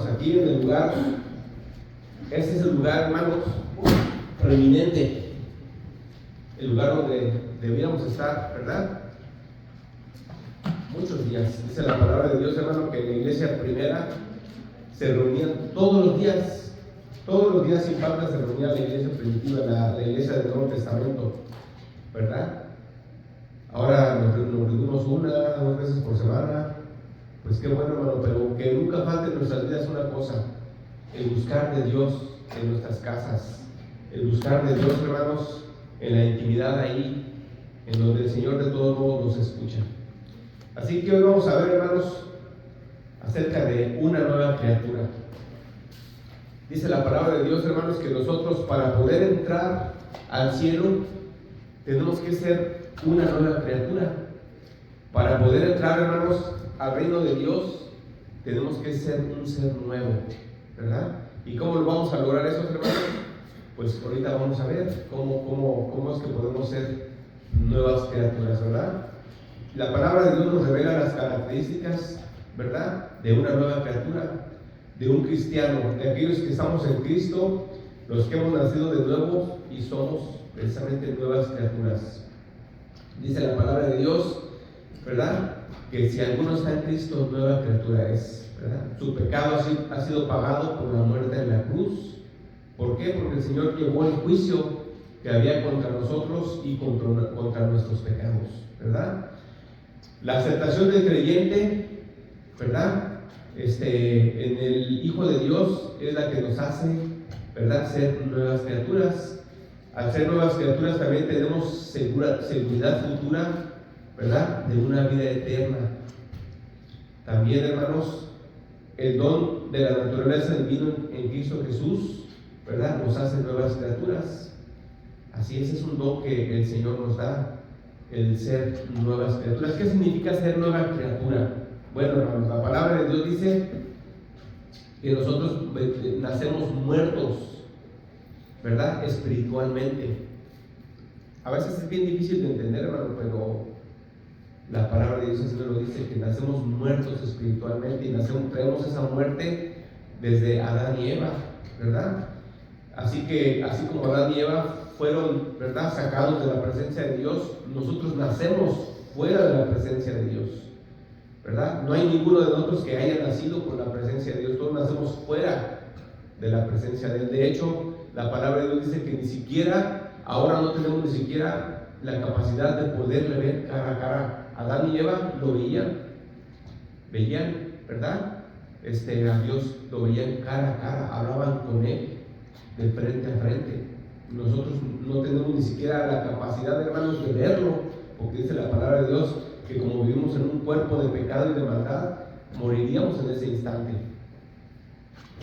hermanos, aquí en el lugar, este es el lugar, hermanos, preeminente, el lugar donde debíamos estar, ¿verdad? Muchos días, dice la palabra de Dios, hermano, que en la iglesia primera se reunían todos los días sin falta se reunía la iglesia primitiva, la iglesia del Nuevo Testamento, ¿verdad? Ahora nos reunimos 1 o 2 veces por semana, pues qué bueno, hermano, pero que nunca falte en nuestras vidas una cosa: el buscar de Dios en nuestras casas, el buscar de Dios, hermanos, en la intimidad ahí, en donde el Señor de todos modos nos escucha. Así que hoy vamos a ver, hermanos, acerca de una nueva criatura. Dice la palabra de Dios, hermanos, que nosotros para poder entrar al cielo tenemos que ser una nueva criatura. Para poder entrar, hermanos, al reino de Dios tenemos que ser un ser nuevo, ¿verdad? ¿Y cómo lo vamos a lograr eso, hermanos? Pues ahorita vamos a ver cómo es que podemos ser nuevas criaturas, ¿verdad? La palabra de Dios nos revela las características, ¿verdad?, de una nueva criatura, de un cristiano, de aquellos que estamos en Cristo, los que hemos nacido de nuevo y somos precisamente nuevas criaturas. Dice la palabra de Dios, ¿verdad?, que si alguno está en Cristo, nueva criatura es, ¿verdad? Su pecado ha sido pagado por la muerte en la cruz. ¿Por qué? Porque el Señor llevó el juicio que había contra nosotros y contra nuestros pecados, ¿verdad? La aceptación del creyente, ¿verdad?, en el Hijo de Dios es la que nos hace, ¿verdad?, ser nuevas criaturas. Al ser nuevas criaturas también tenemos seguridad futura, ¿verdad?, de una vida eterna. También, hermanos, el don de la naturaleza divina en Cristo Jesús, ¿verdad?, nos hace nuevas criaturas. Así es un don que el Señor nos da, el ser nuevas criaturas. ¿Qué significa ser nueva criatura? Bueno, hermanos, la palabra de Dios dice que nosotros nacemos muertos, ¿verdad?, espiritualmente. A veces es bien difícil de entender, hermano, pero la palabra de Dios así nos lo dice, que nacemos muertos espiritualmente y traemos esa muerte desde Adán y Eva, ¿verdad? Así como Adán y Eva fueron, ¿verdad?, sacados de la presencia de Dios, nosotros nacemos fuera de la presencia de Dios, ¿verdad? No hay ninguno de nosotros que haya nacido con la presencia de Dios, todos nacemos fuera de la presencia de Él. De hecho, la palabra de Dios dice que ni siquiera, ahora no tenemos ni siquiera la capacidad de poderle ver cara a cara. Adán y Eva lo veían, ¿verdad? A Dios lo veían cara a cara, hablaban con Él de frente a frente. Nosotros no tenemos ni siquiera la capacidad, hermanos, de verlo, porque dice la palabra de Dios que como vivimos en un cuerpo de pecado y de maldad, moriríamos en ese instante,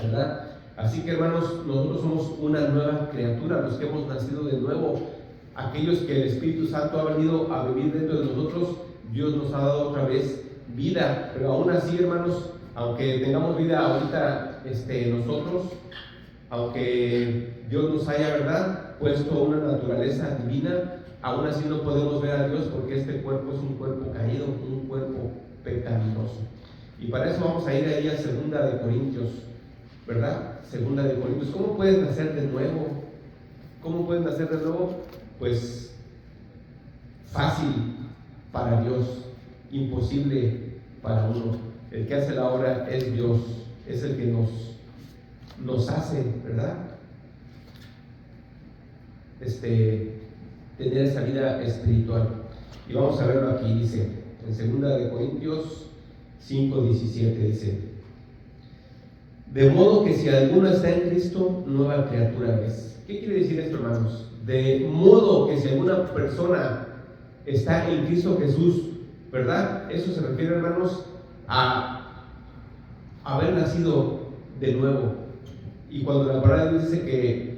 ¿verdad? Así que, hermanos, nosotros somos una nueva criatura, los que hemos nacido de nuevo, aquellos que el Espíritu Santo ha venido a vivir dentro de nosotros. Dios nos ha dado otra vez vida, pero aún así, hermanos, aunque tengamos vida ahorita nosotros, aunque Dios nos haya, ¿verdad?, puesto una naturaleza divina, aún así no podemos ver a Dios porque este cuerpo es un cuerpo caído, un cuerpo pecaminoso. Y para eso vamos a ir ahí a 2 de Corintios, ¿verdad? 2 de Corintios. ¿Cómo puedes nacer de nuevo? ¿Cómo puedes nacer de nuevo? Pues fácil para Dios, imposible para uno. El que hace la obra es Dios, es el que nos hace, ¿verdad?, tener esa vida espiritual. Y vamos a verlo aquí, dice, en 2 de Corintios 5:17, dice: de modo que si alguno está en Cristo, nueva criatura es. ¿Qué quiere decir esto, hermanos? De modo que si alguna persona está en Cristo Jesús, ¿verdad? Eso se refiere, hermanos, a haber nacido de nuevo. Y cuando la palabra de Dios dice que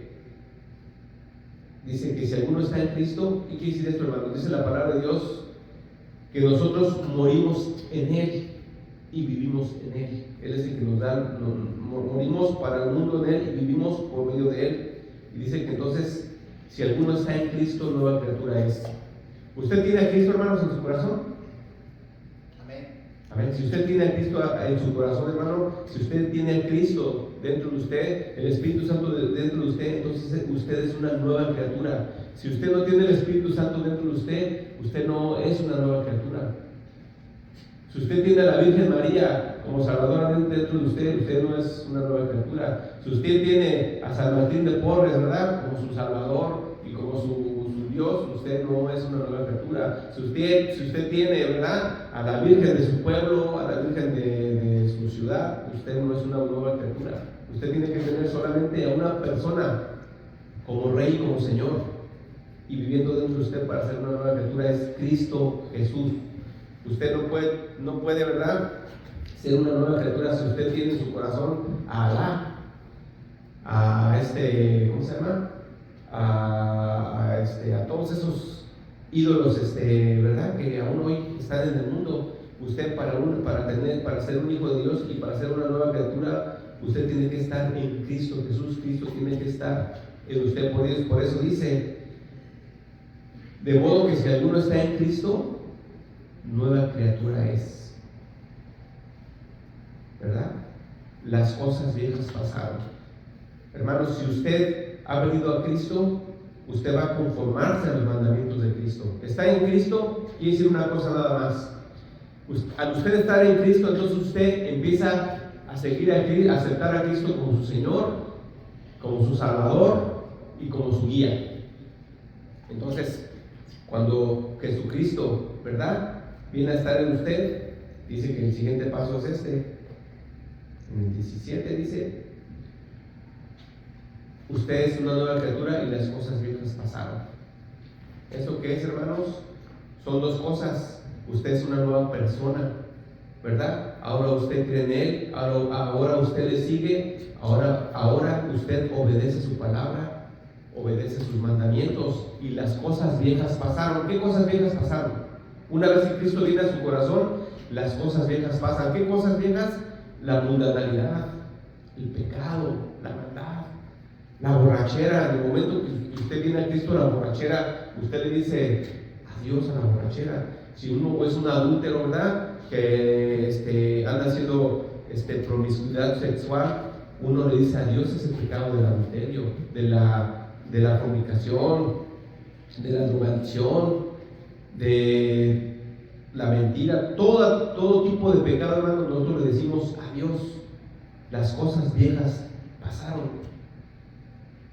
si alguno está en Cristo, ¿qué quiere decir esto, hermanos? Dice la palabra de Dios que nosotros morimos en Él y vivimos en Él. Él es el que nos da, morimos para el mundo en Él y vivimos por medio de Él. Y dice que entonces, si alguno está en Cristo, nueva criatura es. ¿Usted tiene a Cristo, hermanos, en su corazón? Amén. Amén. Si usted tiene a Cristo en su corazón, hermano, si usted tiene a Cristo dentro de usted, el Espíritu Santo dentro de usted, entonces usted es una nueva criatura. Si usted no tiene el Espíritu Santo dentro de usted, usted no es una nueva criatura. Si usted tiene a la Virgen María como Salvadora dentro de usted, usted no es una nueva criatura. Si usted tiene a San Martín de Porres, ¿verdad?, como su Salvador y como su Dios, usted no es una nueva criatura. Si usted tiene, ¿verdad?, a la Virgen de su pueblo, a la Virgen de su ciudad, usted no es una nueva criatura. Usted tiene que tener solamente a una persona como Rey y como Señor, y viviendo dentro de usted para ser una nueva criatura es Cristo Jesús. Usted no puede, ¿verdad?, ser una nueva criatura si usted tiene en su corazón a Alá, ¿cómo se llama?, a todos esos ídolos, ¿verdad?, que aún hoy están en el mundo. Usted para ser un hijo de Dios y para ser una nueva criatura, usted tiene que estar en Cristo Jesús. Cristo tiene que estar en usted. Por eso dice, de modo que si alguno está en Cristo, nueva criatura es, ¿verdad? Las cosas viejas pasaron. Hermanos, si usted ha venido a Cristo, usted va a conformarse a los mandamientos de Cristo. Está en Cristo, quiere decir una cosa nada más. Al usted estar en Cristo, entonces usted empieza a seguir a aceptar a Cristo como su Señor, como su Salvador y como su guía. Entonces, cuando Jesucristo, ¿verdad?, viene a estar en usted, dice que el siguiente paso es en el 17 dice, usted es una nueva criatura y las cosas viejas pasaron. ¿Eso qué es, hermanos? Son dos cosas. Usted es una nueva persona, ¿verdad? Ahora usted cree en Él, ahora usted le sigue, ahora usted obedece su palabra, obedece sus mandamientos, y las cosas viejas pasaron. ¿Qué cosas viejas pasaron? Una vez que Cristo viene a su corazón, las cosas viejas pasan. ¿Qué cosas viejas? La mundanalidad, el pecado, la maldad, la borrachera. En el momento que usted viene a Cristo, la borrachera, usted le dice adiós a la borrachera. Si uno es un adúltero, ¿verdad?, que anda haciendo promiscuidad sexual, uno le dice adiós a ese pecado del adulterio, de la fornicación, de la drogadicción, de la mentira, todo tipo de pecado, hermano. Nosotros le decimos adiós. Las cosas viejas pasaron,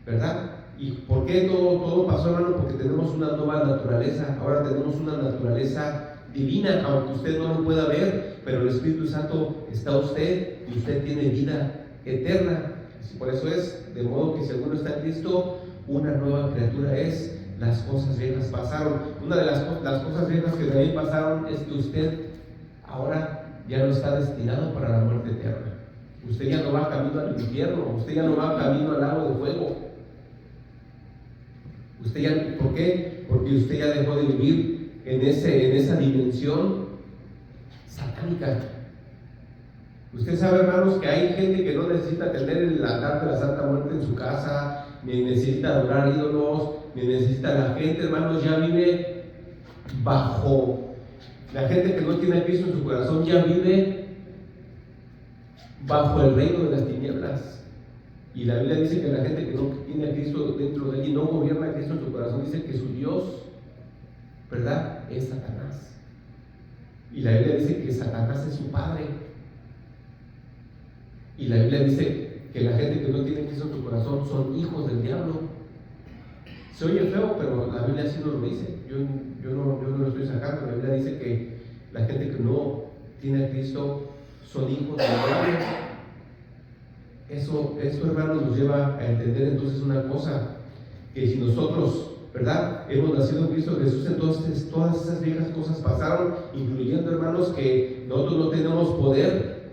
¿verdad? ¿Y por qué todo pasó, hermano? Porque tenemos una nueva naturaleza. Ahora tenemos una naturaleza divina, aunque usted no lo pueda ver, pero el Espíritu Santo está en usted y usted tiene vida eterna. Por eso es, de modo que si alguno está en Cristo, una nueva criatura es. Las cosas viejas pasaron. Una de las cosas viejas que también pasaron es que usted ahora ya no está destinado para la muerte eterna. Usted ya no va camino al infierno, usted ya no va camino al lago de fuego. ¿Por qué? Porque usted ya dejó de vivir en esa dimensión satánica. Usted sabe, hermanos, que hay gente que no necesita tener el altar de la Santa Muerte en su casa, ni necesita adorar ídolos, ni necesita. La gente, hermanos, ya vive la gente que no tiene a Cristo en su corazón ya vive bajo el reino de las tinieblas. Y la Biblia dice que la gente que no tiene a Cristo dentro de él y no gobierna a Cristo en su corazón, dice que su Dios, ¿verdad?, es Satanás. Y la Biblia dice que Satanás es su padre. Y la Biblia dice que la gente que no tiene a Cristo en su corazón son hijos del diablo. Se oye feo, pero la Biblia así nos lo dice. Yo no lo estoy sacando. La Biblia dice que la gente que no tiene a Cristo son hijos del diablo. Esto, hermanos, nos lleva a entender entonces una cosa, que si nosotros, ¿verdad?, hemos nacido en Cristo Jesús, entonces todas esas viejas cosas pasaron, incluyendo, hermanos, que nosotros no tenemos poder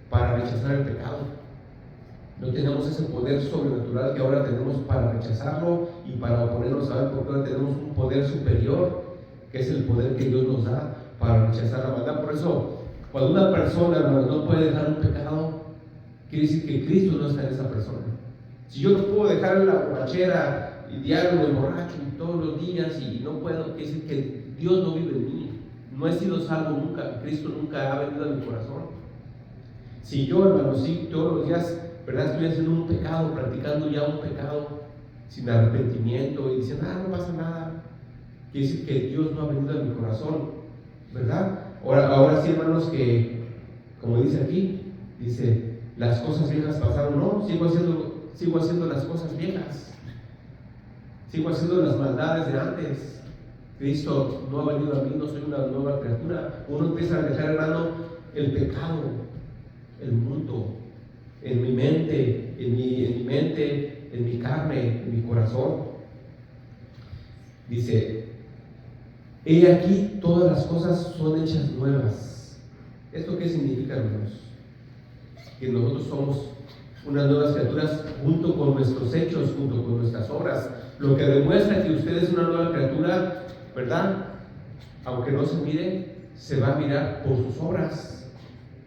para rechazar el pecado. No tenemos ese poder sobrenatural que ahora tenemos para rechazarlo y para oponernos a él, porque ahora tenemos un poder superior, que es el poder que Dios nos da para rechazar la maldad. Por eso, cuando una persona, hermanos, no puede dejar un pecado, quiere decir que Cristo no está en esa persona. Si yo no puedo dejar la borrachera y diario me emborracho todos los días y no puedo, quiere decir que Dios no vive en mí. no he sido salvo nunca, Cristo nunca ha venido a mi corazón. Si yo, hermano, sí, todos los días, ¿verdad?, estoy haciendo un pecado, practicando ya un pecado, sin arrepentimiento y diciendo, no pasa nada, quiere decir que Dios no ha venido a mi corazón, ¿verdad? Ahora sí, hermanos, que, como dice aquí, dice, las cosas viejas pasaron, no, sigo haciendo las cosas viejas, sigo haciendo las maldades de antes. Cristo no ha venido a mí, no soy una nueva criatura. Uno empieza a dejar, hermano, el pecado, el mundo, en mi mente, en mi carne, en mi corazón. Dice, he aquí todas las cosas son hechas nuevas. ¿Esto qué significa, hermanos? Que nosotros somos unas nuevas criaturas junto con nuestros hechos, junto con nuestras obras. Lo que demuestra que usted es una nueva criatura, ¿verdad? Aunque no se mire, se va a mirar por sus obras.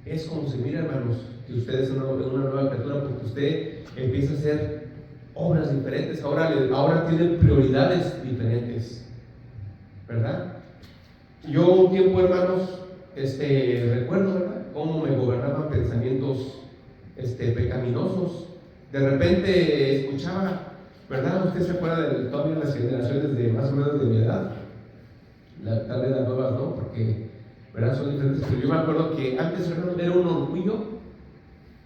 Es como se mira, hermanos, que usted es una nueva criatura, porque usted empieza a hacer obras diferentes. Ahora tiene prioridades diferentes, ¿verdad? Yo un tiempo, hermanos, recuerdo, ¿verdad?, cómo me gobernaban pensamientos pecaminosos. De repente escuchaba, ¿verdad? Usted se acuerda de todavía las generaciones de más o menos de mi edad, tal vez las nuevas no, porque, ¿verdad?, son diferentes. Pero yo me acuerdo que antes, hermano, era un orgullo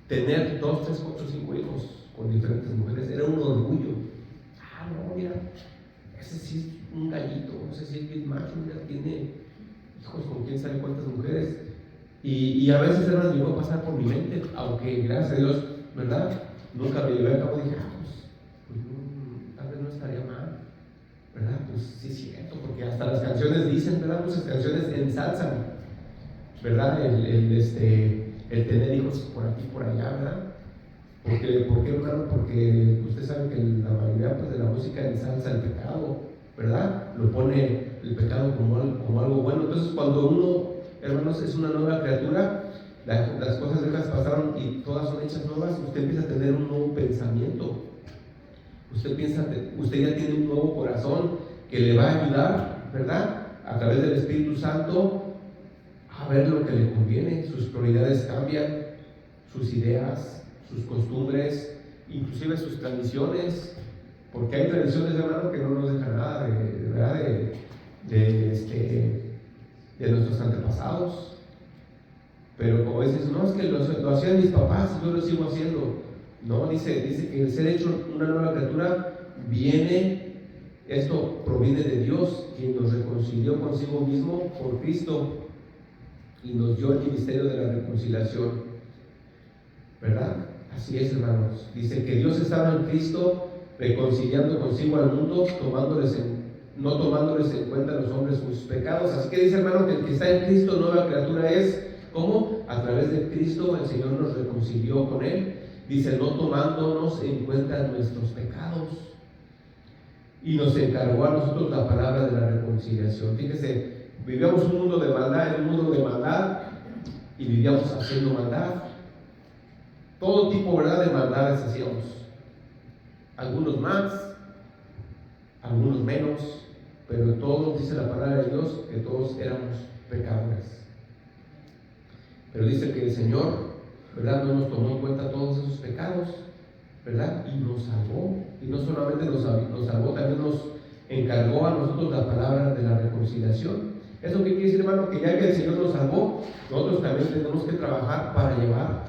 tener 2, 3, 4, 5 hijos con diferentes mujeres. Era un orgullo. No, mira, ese sí es un gallito, ese sí es bien macho, mira, tiene hijos con quién sabe cuántas mujeres. Y a veces, hermano, llegó a pasar por mi mente, aunque gracias a Dios, ¿verdad?, nunca me llevé a cabo. Dije, tal vez no estaría mal, ¿verdad? Pues sí es cierto, porque hasta las canciones dicen, ¿verdad?, muchas canciones ensalzan, ¿verdad?, el tener hijos por aquí, por allá, ¿verdad? ¿Por qué, hermano? Porque usted sabe que la mayoría, pues, de la música ensalza el pecado, ¿verdad? Lo pone el pecado como algo bueno. Entonces, cuando uno, hermanos, es una nueva criatura, las cosas viejas pasaron y todas son hechas nuevas. Usted empieza a tener un nuevo pensamiento. Usted ya tiene un nuevo corazón que le va a ayudar, ¿verdad?, a través del Espíritu Santo, a ver lo que le conviene. Sus prioridades cambian, sus ideas, sus costumbres, inclusive sus tradiciones, porque hay tradiciones, hermano, que no nos dejan nada de nuestros antepasados. Pero como dices, no, es que lo hacían mis papás y yo lo sigo haciendo. No, dice que el ser hecho una nueva criatura esto proviene de Dios, quien nos reconcilió consigo mismo por Cristo y nos dio el ministerio de la reconciliación, ¿verdad? Así es, hermanos. Dice que Dios estaba en Cristo reconciliando consigo al mundo, no tomándoles en cuenta a los hombres sus pecados. Así que dice, hermano, que el que está en Cristo, nueva criatura es. ¿Cómo? A través de Cristo el Señor nos reconcilió con Él. Dice, no tomándonos en cuenta nuestros pecados. Y nos encargó a nosotros la palabra de la reconciliación. Fíjese, vivíamos un mundo de maldad, y vivíamos haciendo maldad. Todo tipo, ¿verdad?, de maldades hacíamos. Algunos más, algunos menos, pero todos, dice la palabra de Dios, que todos éramos pecadores. Pero dice que el Señor, ¿verdad?, no nos tomó en cuenta todos esos pecados, ¿verdad?, y nos salvó. Y no solamente nos salvó, también nos encargó a nosotros la palabra de la reconciliación. ¿Eso qué quiere decir, hermano? Que ya que el Señor nos salvó, nosotros también tenemos que trabajar para llevar,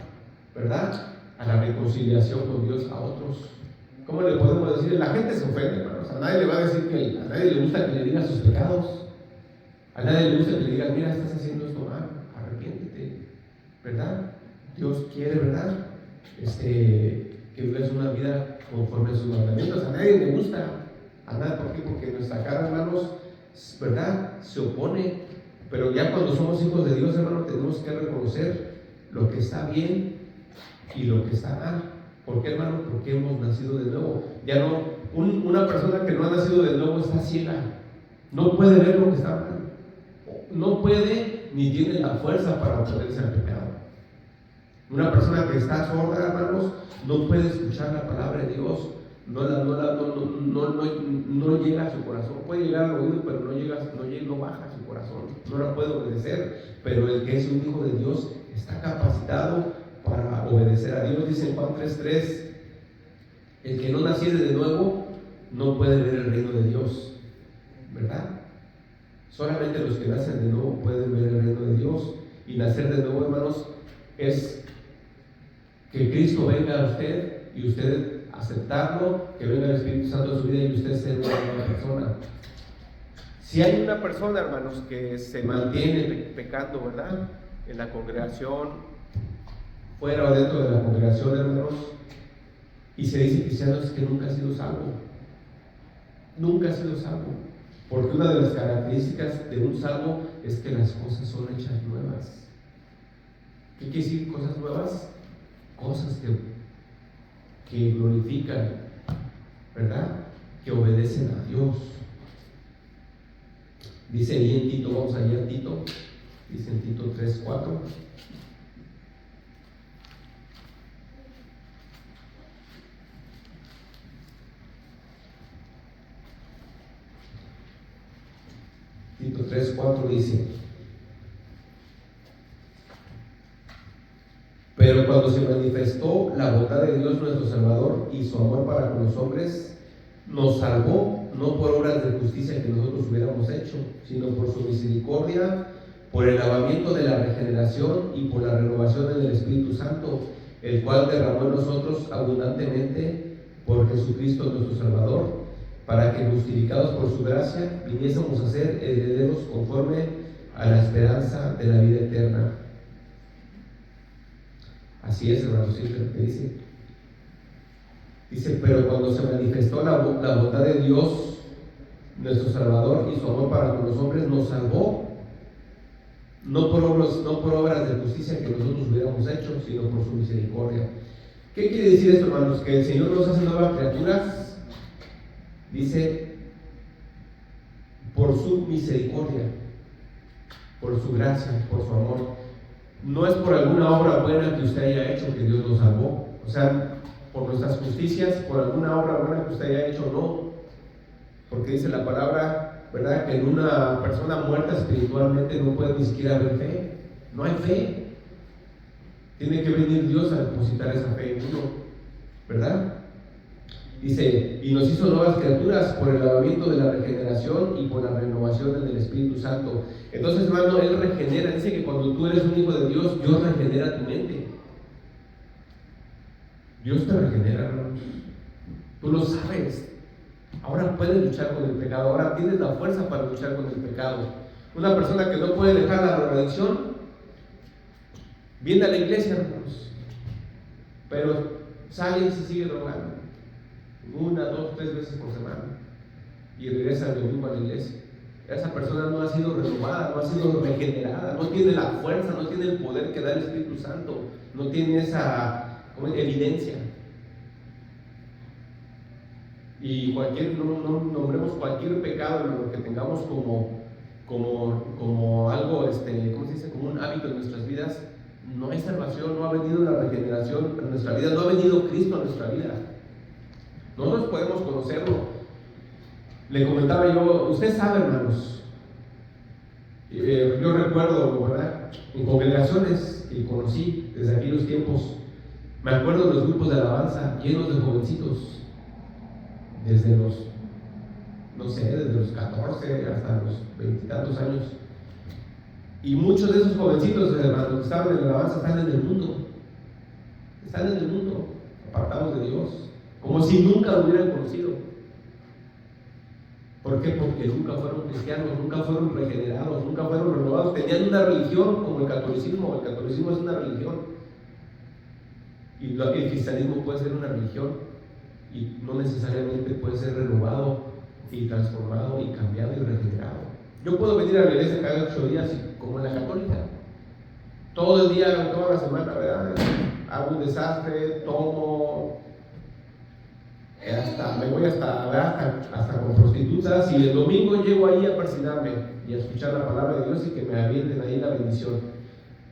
¿verdad?, a la reconciliación con Dios a otros. ¿Cómo le podemos decir? La gente se ofende, hermanos. A nadie le va a decir a nadie le gusta que le digan sus pecados. A nadie le gusta que le digan, mira, estás haciendo esto mal, arrepiéntete, ¿verdad? Dios quiere, ¿verdad?, que vivas una vida conforme a sus mandamientos. A nadie le gusta. A nadie. ¿Por qué? Porque nuestra cara, hermanos, ¿verdad?, se opone. Pero ya cuando somos hijos de Dios, hermano, tenemos que reconocer lo que está bien y lo que está mal. ¿Por qué, hermano? Porque hemos nacido de nuevo. Ya no, una persona que no ha nacido de nuevo está ciega. No puede ver lo que está mal. No puede ni tiene la fuerza para oponerse al pecado. Una persona que está sorda, hermanos, no puede escuchar la palabra de Dios. No llega a su corazón. Puede llegar al oído, pero no baja a su corazón. corazón, no la puede obedecer, pero el que es un hijo de Dios está capacitado para obedecer a Dios. Dice en Juan 3:3, el que no naciere de nuevo no puede ver el reino de Dios, ¿verdad? Solamente los que nacen de nuevo pueden ver el reino de Dios. Y nacer de nuevo, hermanos, es que Cristo venga a usted y usted aceptarlo, que venga el Espíritu Santo a su vida y usted sea una nueva persona. Si hay una persona, hermanos, que se mantiene pecando, ¿verdad?, en la congregación, fuera o dentro de la congregación, hermanos, y se dice cristiano, es que nunca ha sido salvo. Nunca ha sido salvo. Porque una de las características de un salvo es que las cosas son hechas nuevas. ¿Qué quiere decir cosas nuevas? Cosas que glorifican, ¿verdad?, que obedecen a Dios. Dice ahí en Tito, vamos allá a Tito, dice en Tito 3:4. Tito 3:4 dice: pero cuando se manifestó la bondad de Dios nuestro Salvador y su amor para con los hombres, nos salvó no por obras de justicia que nosotros hubiéramos hecho, sino por su misericordia, por el lavamiento de la regeneración y por la renovación en el Espíritu Santo, el cual derramó en nosotros abundantemente por Jesucristo nuestro Salvador, para que, justificados por su gracia, viniésemos a ser herederos conforme a la esperanza de la vida eterna. Así es, hermanos, sí, lo que dice. Dice, pero cuando se manifestó la bondad de Dios, nuestro Salvador, y su amor para con los hombres, nos salvó, no por obras de justicia que nosotros hubiéramos hecho, sino por su misericordia. ¿Qué quiere decir esto, hermanos? Que el Señor nos hace nuevas criaturas, dice, por su misericordia, por su gracia, por su amor. No es por alguna obra buena que usted haya hecho que Dios nos salvó. O sea, por nuestras justicias, por alguna obra buena que usted haya hecho, no. Porque dice la palabra, ¿verdad?, que en una persona muerta espiritualmente no puede ni siquiera haber fe. No hay fe. Tiene que venir Dios a depositar esa fe en uno, ¿verdad? Dice, y nos hizo nuevas criaturas por el lavamiento de la regeneración y por la renovación en el Espíritu Santo. Entonces, hermano, Él regenera. Dice que cuando tú eres un hijo de Dios, Dios regenera tu mente. Dios te regenera, hermano. Tú lo sabes. Ahora puedes luchar con el pecado. Ahora tienes la fuerza para luchar con el pecado. Una persona que no puede dejar la drogadicción viene a la iglesia, hermanos, pero sale y se sigue drogando 1, 2, 3 veces por semana y regresa el domingo a la iglesia. Esa persona no ha sido renovada, no ha sido regenerada, no tiene la fuerza, no tiene el poder que da el Espíritu Santo, no tiene esa evidencia. Y nombremos cualquier pecado, hermano, que tengamos como algo, ¿cómo se dice?, como un hábito en nuestras vidas. No hay salvación, no ha venido la regeneración en nuestra vida, no ha venido Cristo a nuestra vida. Nosotros podemos conocerlo. Le comentaba yo, usted sabe, hermanos, yo recuerdo, ¿verdad?, en congregaciones que conocí desde aquellos tiempos, me acuerdo de los grupos de alabanza llenos de jovencitos, desde los, no sé, desde los 14 hasta los 20 y tantos años. Y muchos de esos jovencitos, hermanos, que estaban en la alabanza, están en el mundo. Están en el mundo, apartados de Dios, como si nunca lo hubieran conocido. ¿Por qué? Porque nunca fueron cristianos, nunca fueron regenerados, nunca fueron renovados. Tenían una religión como el catolicismo. El catolicismo es una religión. Y el cristianismo puede ser una religión y no necesariamente puede ser renovado y transformado y cambiado y regenerado. Yo puedo venir a la iglesia cada 8 días como en la católica. Todo el día, toda la semana, ¿verdad?, hago un desastre, tomo, me voy hasta con prostitutas, y el domingo llego ahí a persignarme y a escuchar la palabra de Dios y que me avienten ahí la bendición.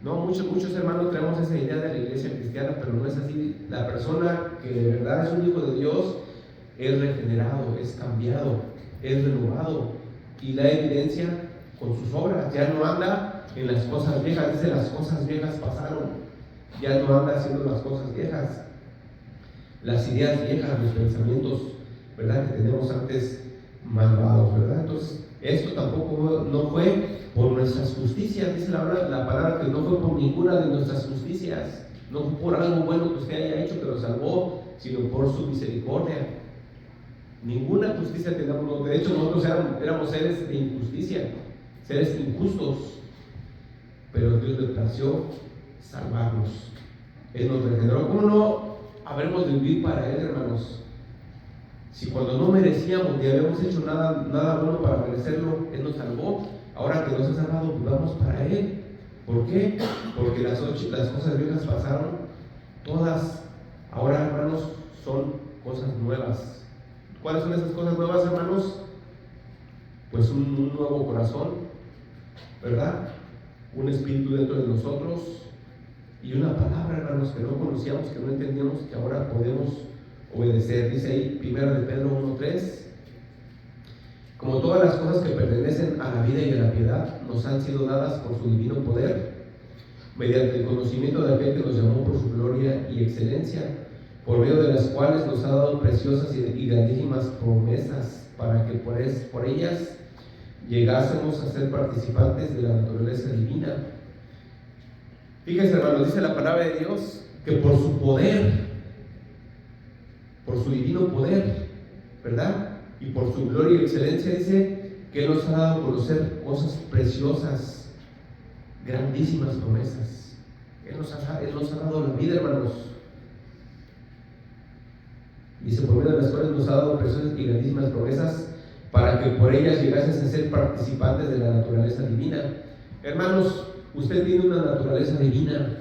No, muchos hermanos traemos esa idea de la iglesia cristiana, pero no es así. La persona que de verdad es un hijo de Dios es regenerado, es cambiado, es renovado. Y la evidencia con sus obras, ya no anda en las cosas viejas, dice las cosas viejas pasaron, ya no anda haciendo las cosas viejas, las ideas viejas, los pensamientos, ¿verdad?, que teníamos antes malvados, ¿verdad? Entonces, esto tampoco no fue por nuestras justicias, dice la palabra que no fue por ninguna de nuestras justicias, no fue por algo bueno que usted haya hecho que lo salvó, sino por su misericordia. Ninguna justicia teníamos, de hecho nosotros éramos seres de injusticia, seres injustos, pero Dios le plació salvarnos. Él nos regeneró. ¿Cómo no habremos de vivir para Él, hermanos? Si cuando no merecíamos ni habíamos hecho nada bueno para merecerlo, Él nos salvó. Ahora que nos ha salvado, vivamos para Él. ¿Por qué? Porque las cosas viejas pasaron, todas ahora, hermanos, son cosas nuevas. ¿Cuáles son esas cosas nuevas, hermanos? Pues un nuevo corazón, ¿verdad? Un espíritu dentro de nosotros y una palabra, hermanos, que no conocíamos, que no entendíamos, que ahora podemos obedecer. Dice ahí 1 de Pedro 1:3: como todas las cosas que pertenecen a la vida y a la piedad nos han sido dadas por su divino poder, mediante el conocimiento de aquel que nos llamó por su gloria y excelencia, por medio de las cuales nos ha dado preciosas y grandísimas promesas, para que por ellas llegásemos a ser participantes de la naturaleza divina. Fíjense, hermanos, dice la palabra de Dios que por su poder, por su divino poder, ¿verdad?, y por su gloria y excelencia, dice que Él nos ha dado a conocer cosas preciosas, grandísimas promesas. Él nos ha dado la vida, hermanos. Dice, por medio de las cuales nos ha dado preciosas y grandísimas promesas, para que por ellas llegases a ser participantes de la naturaleza divina. Hermanos, usted tiene una naturaleza divina,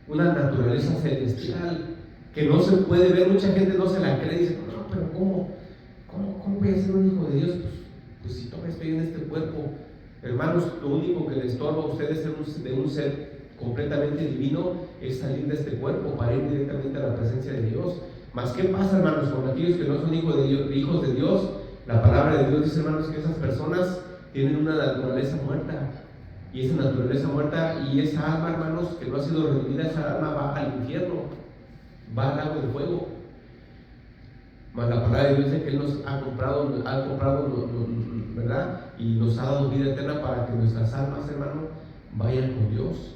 una naturaleza celestial, que no se puede ver. Mucha gente no se la cree y dice, no, pero ¿cómo voy a ser un hijo de Dios? Pues si todavía estoy en este cuerpo. Hermanos, lo único que les estorba a ustedes de un ser completamente divino es salir de este cuerpo para ir directamente a la presencia de Dios. Mas ¿qué pasa, hermanos, con aquellos que no son hijos de Dios? La palabra de Dios dice, hermanos, que esas personas tienen una naturaleza muerta, y esa naturaleza muerta y esa alma, hermanos, que no ha sido redimida, esa alma va al infierno, va al lago de fuego. Mas la palabra de Dios dice que Él nos ha comprado, ¿verdad?, y nos ha dado vida eterna para que nuestras almas, hermano, vayan con Dios.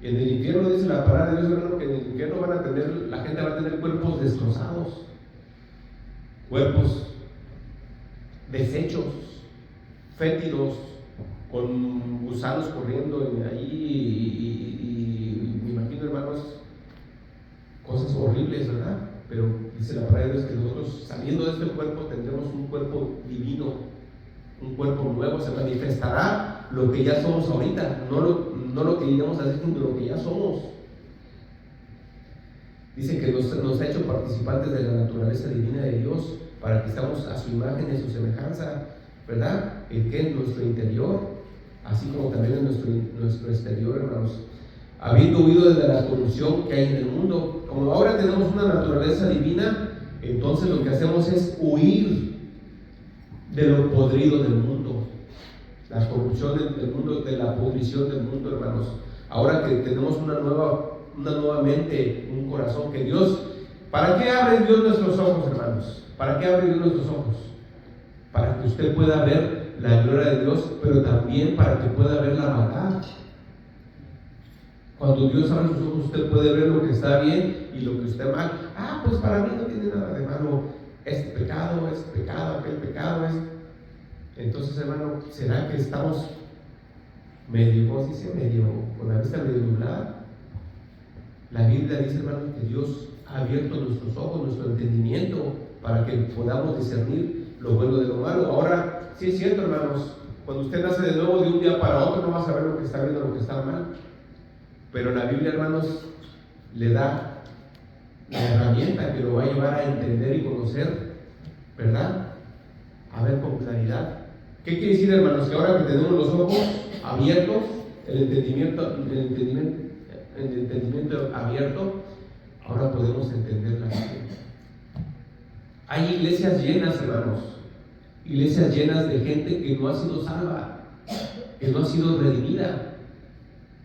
En el infierno, dice la palabra de Dios, hermano, que en el infierno la gente va a tener cuerpos destrozados, cuerpos deshechos, fétidos, con gusanos corriendo ahí, y me imagino, hermanos, cosas horribles, ¿verdad? Pero dice la palabra de Dios que nosotros, saliendo de este cuerpo, tendremos un cuerpo divino, un cuerpo nuevo. Se manifestará lo que ya somos ahorita, no lo que iremos a hacer, sino lo que ya somos. Dice que nos ha hecho participantes de la naturaleza divina de Dios, para que estamos a su imagen y a su semejanza, ¿verdad? ¿En qué? En nuestro interior, así como también en nuestro exterior, hermanos. Habiendo huido de la corrupción que hay en el mundo. Como ahora tenemos una naturaleza divina, entonces lo que hacemos es huir de lo podrido del mundo, la corrupción del mundo, de la pudrición del mundo, hermanos. Ahora que tenemos una nueva mente, un corazón que Dios, ¿para qué abre Dios nuestros ojos, hermanos? ¿Para qué abre Dios nuestros ojos? Para que usted pueda ver la gloria de Dios, pero también para que pueda ver la maldad. Cuando Dios abre sus ojos, usted puede ver lo que está bien y lo que está mal. Pues para mí no tiene nada de malo este pecado, aquel pecado. Entonces, hermano, ¿será que estamos medio con la vista medio nublada? La Biblia dice, hermano, que Dios ha abierto nuestros ojos, nuestro entendimiento, para que podamos discernir lo bueno de lo malo. Ahora, sí es cierto, hermanos, cuando usted nace de nuevo de un día para otro, no va a saber lo que está bien o lo que está mal. Pero la Biblia, hermanos, le da la herramienta que lo va a llevar a entender y conocer, ¿verdad? A ver con claridad. ¿Qué quiere decir, hermanos? Que ahora que tenemos los ojos abiertos, el entendimiento abierto, ahora podemos entender la Biblia. Hay iglesias llenas, hermanos, iglesias llenas de gente que no ha sido salva, que no ha sido redimida,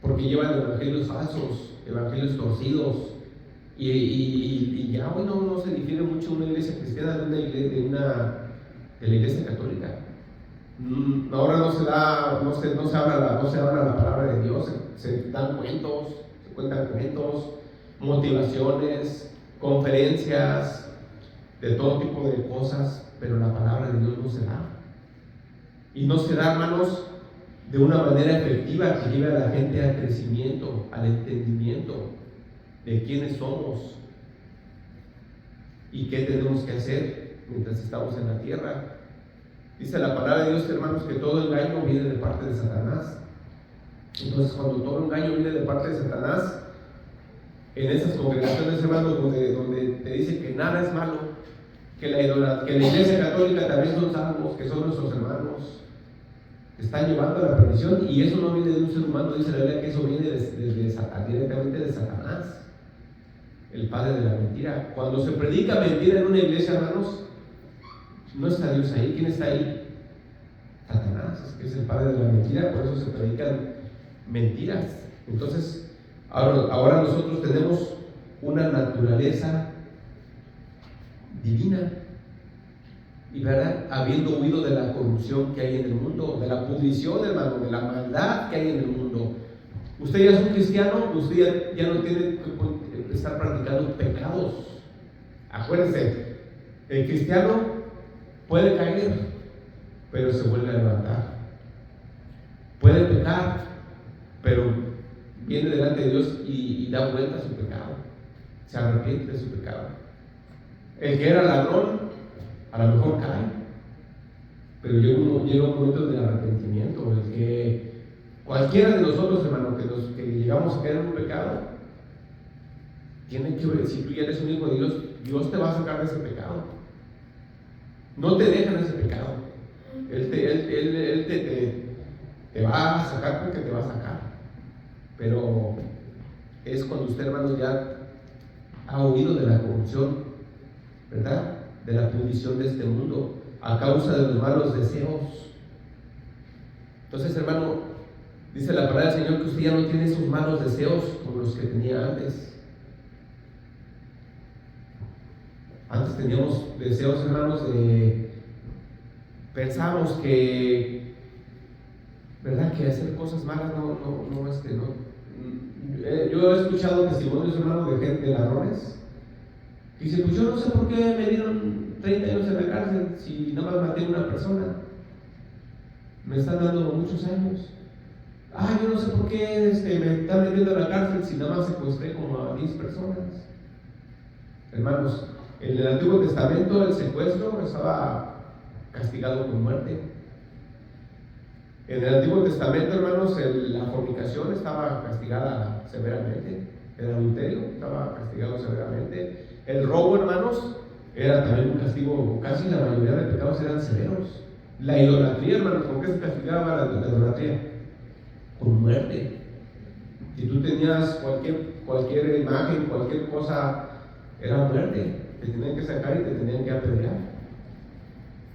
porque llevan evangelios falsos, evangelios torcidos, y ya hoy no se difiere mucho una iglesia cristiana de de la iglesia católica. Ahora no se habla la palabra de Dios, se dan cuentos, se cuentan cuentos, motivaciones, conferencias, de todo tipo de cosas, pero la palabra de Dios no se da. Y no se da, hermanos, de una manera efectiva que lleve a la gente al crecimiento, al entendimiento de quiénes somos y qué tenemos que hacer mientras estamos en la tierra. Dice la palabra de Dios, hermanos, que todo engaño viene de parte de Satanás. Entonces, cuando todo engaño viene de parte de Satanás, en esas congregaciones, hermanos, donde te dice que nada es malo, que la iglesia católica también son salvos, que son nuestros hermanos, están llevando a la perdición, y eso no viene de un ser humano, dice la Biblia que eso viene directamente de Satanás, el padre de la mentira. Cuando se predica mentira en una iglesia, hermanos, no está Dios ahí. ¿Quién está ahí? Satanás, que es el padre de la mentira, por eso se predican mentiras. Entonces, ahora nosotros tenemos una naturaleza divina, y verdad, habiendo huido de la corrupción que hay en el mundo, de la pudrición, hermano, de la maldad que hay en el mundo. Usted ya es un cristiano, usted ya no tiene que estar practicando pecados. Acuérdense, el cristiano puede caer, pero se vuelve a levantar. Puede pecar, pero viene delante de Dios y da vuelta a su pecado, se arrepiente de su pecado. El que era ladrón a lo mejor cae, pero llega un momento de arrepentimiento. El que cualquiera de nosotros, hermano, que llegamos a caer en un pecado, tiene que ver. Si tú ya eres un hijo de Dios, Dios te va a sacar de ese pecado, no te deja en ese pecado. Él te va a sacar, porque te va a sacar, pero es cuando usted, hermano, ya ha huido de la corrupción, ¿verdad?, de la pudrición de este mundo, a causa de los malos deseos. Entonces, hermano, dice la palabra del Señor que usted ya no tiene esos malos deseos como los que tenía antes. Antes teníamos deseos, hermanos, pensábamos que, ¿verdad?, que hacer cosas malas no. Yo he escuchado testimonios, hermanos, de gente, de ladrones, que dicen: pues yo no sé por qué me dieron 30 años en la cárcel si nada más maté a una persona. Me están dando muchos años. Yo no sé por qué me están metiendo a la cárcel si nada más secuestré como a 10 personas. Hermanos, en el Antiguo Testamento el secuestro estaba castigado con muerte. En el Antiguo Testamento, hermanos, la fornicación estaba castigada severamente. El adulterio estaba castigado severamente. El robo, hermanos, era también un castigo. Casi la mayoría de pecados eran severos. La idolatría, hermanos, ¿con qué se castigaba la idolatría? Con muerte. Si tú tenías cualquier imagen, cualquier cosa, era muerte. Te tenían que sacar y te tenían que apedrear,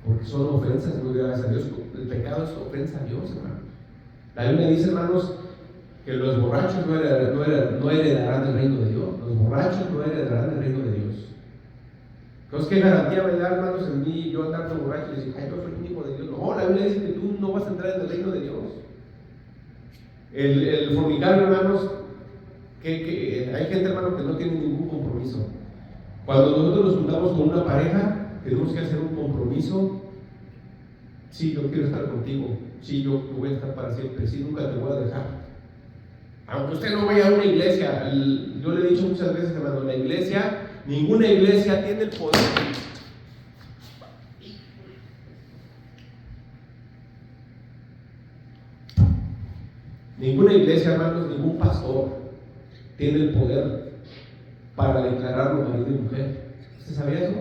porque son ofensas muy graves a Dios. El pecado es ofensa a Dios, hermanos. La Biblia dice, hermanos, que los borrachos no heredarán el reino de Dios. Los borrachos no heredarán el reino de Dios. Entonces, ¿qué garantía me da, hermanos, en mí yo andando borracho y decir: yo soy un hijo de Dios? No, la Biblia dice que tú no vas a entrar en el reino de Dios. El fornicario, hermanos, que hay gente, hermano, que no tiene ningún compromiso. Cuando nosotros nos juntamos con una pareja, tenemos que hacer un compromiso. Sí, yo quiero estar contigo. Sí, yo voy a estar para siempre. Sí, nunca te voy a dejar. Aunque usted no vaya a una iglesia. Yo le he dicho muchas veces, hermano, la iglesia, ninguna iglesia tiene el poder. Ninguna iglesia, hermanos, ningún pastor tiene el poder para declararlo marido y mujer. ¿Usted sabía eso?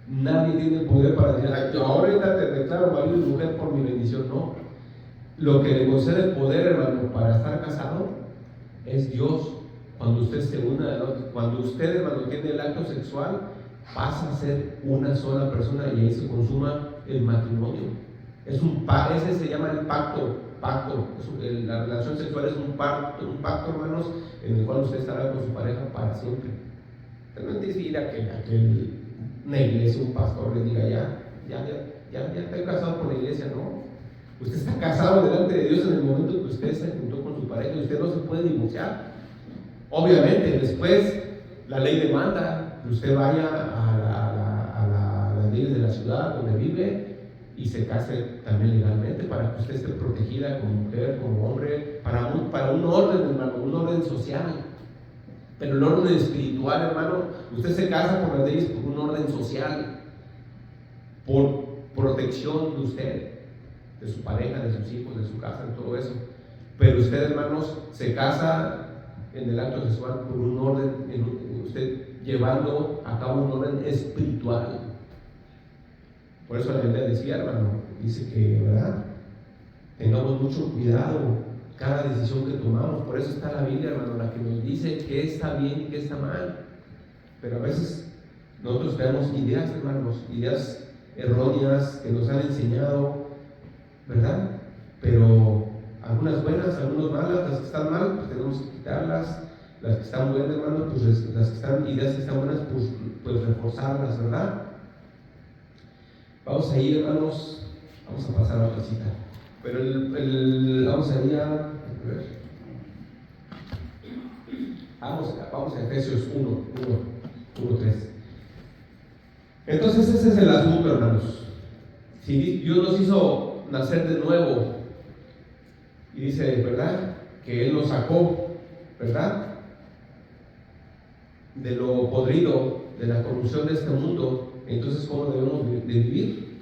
Nadie tiene el poder para decir: ahorita te declaro marido y mujer por mi bendición. No. Lo que le concede el poder, hermano, para estar casado es Dios. Cuando usted se une al otro, cuando usted, hermano, tiene el acto sexual, pasa a ser una sola persona y ahí se consuma el matrimonio. Ese se llama el pacto pacto. La relación sexual es un pacto, hermanos, en el cual usted estará con su pareja para siempre. Pero no es decir a que una iglesia, un pastor le diga ya estoy casado con la iglesia, no. Usted está casado delante de Dios en el momento que usted se juntó con su pareja y usted no se puede divorciar. Obviamente, después la ley demanda que usted vaya a las leyes de la ciudad donde vive y se case también legalmente para que usted esté protegida como mujer, como hombre, para un orden, hermano, un orden social. Pero el orden espiritual, hermano, usted se casa por las leyes por un orden social, por protección de usted, de su pareja, de sus hijos, de su casa, de todo eso. Pero usted, hermanos, se casa en el acto sexual por un orden, usted llevando a cabo un orden espiritual. Por eso la Biblia decía, hermano, dice que, ¿verdad?, tengamos mucho cuidado cada decisión que tomamos. Por eso está la Biblia, hermano, la que nos dice qué está bien y qué está mal. Pero a veces nosotros tenemos ideas, hermanos, ideas erróneas que nos han enseñado, ¿verdad? Pero algunas buenas, algunas malas. Las que están mal, pues tenemos que quitarlas. Las que están buenas, hermanos, pues las que están, ideas que están buenas, pues reforzarlas, ¿verdad? Vamos a ir, hermanos, vamos a pasar a otra cita. Pero vamos a ir vamos a Efesios 1:3. Entonces ese es el asunto, hermanos. Si Dios nos hizo nacer de nuevo y dice, ¿verdad?, que Él nos sacó, ¿verdad?, de lo podrido, de la corrupción de este mundo. Entonces, ¿cómo debemos de vivir?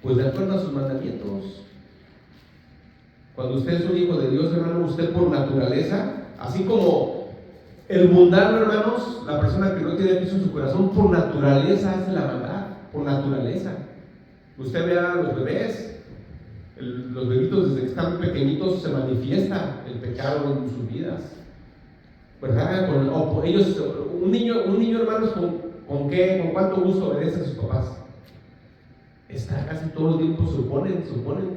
Pues de acuerdo a sus mandamientos. Cuando usted es un hijo de Dios, hermano, usted por naturaleza, así como el mundano, hermanos, la persona que no tiene Cristo en su corazón, por naturaleza hace la maldad, por naturaleza. Usted ve a los bebés, los bebitos desde que están pequeñitos se manifiesta el pecado en sus vidas, ¿verdad? Un niño, hermanos, ¿con cuánto gusto obedece a sus papás? Está casi todo el tiempo, suponen,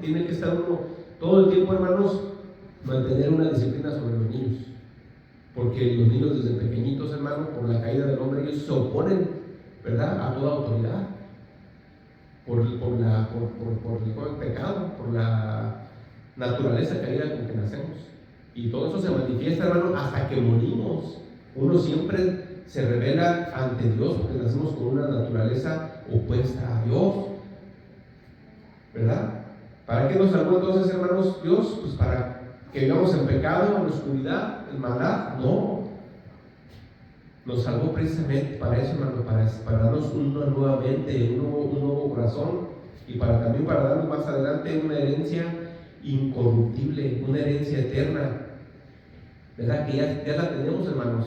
tiene que estar uno todo el tiempo, hermanos, mantener una disciplina sobre los niños. Porque los niños desde pequeñitos, hermanos, por la caída del hombre, ellos se oponen, ¿verdad?, a toda autoridad. Por el pecado, por la naturaleza caída con que nacemos. Y todo eso se manifiesta, hermano, hasta que morimos. Uno siempre se revela ante Dios porque nacemos con una naturaleza opuesta a Dios, ¿verdad? ¿Para qué nos salvó entonces, hermanos, Dios? Pues para que vivamos en pecado, en oscuridad, en maldad. No. Nos salvó precisamente para eso, hermano, para darnos una nueva mente, un nuevo corazón, y también para darnos más adelante una herencia incorruptible, una herencia eterna, ¿verdad? Que ya la tenemos, hermanos.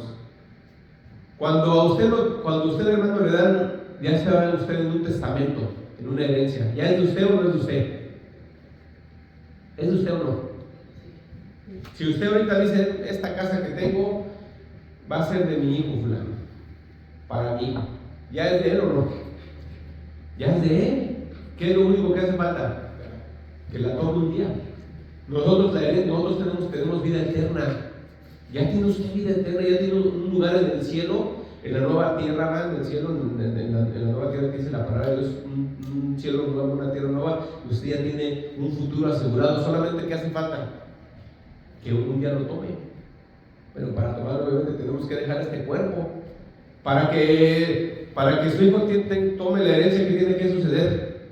Cuando a usted, hermano, le dan, ya está usted en un testamento, en una herencia. ¿Ya es de usted o no es de usted? ¿Es de usted o no? Si usted ahorita dice, esta casa que tengo va a ser de mi hijo fulano, para mí, ¿ya es de él o no? Ya es de él. ¿Qué es lo único que hace falta? Que la tome un día. Nosotros tenemos vida eterna. Ya tiene usted vida eterna, ya tiene un lugar en el cielo, en la nueva tierra, en el cielo, en la nueva tierra que dice la palabra de Dios, un cielo nuevo, una tierra nueva. Usted ya tiene un futuro asegurado. Solamente que hace falta que un día lo tome. Pero para tomarlo, obviamente, tenemos que dejar este cuerpo para que su hijo tome la herencia. que tiene que suceder?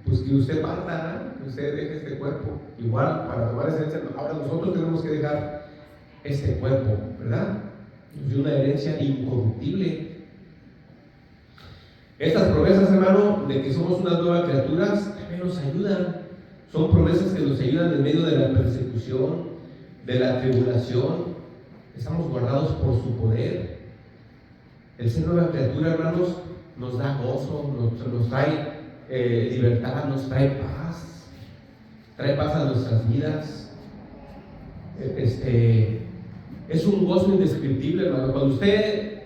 Pues que usted parta, que usted deje este cuerpo. Igual, para tomar esa herencia, ahora nosotros tenemos que dejar este cuerpo, ¿verdad? Nos dio una herencia incorruptible. Estas promesas, hermano, de que somos unas nuevas criaturas, también nos ayudan. Son promesas que nos ayudan en medio de la persecución, de la tribulación. Estamos guardados por su poder. El ser nueva criatura, hermanos, nos da gozo, nos trae libertad, nos trae paz a nuestras vidas. Es un gozo indescriptible, hermano. Cuando usted,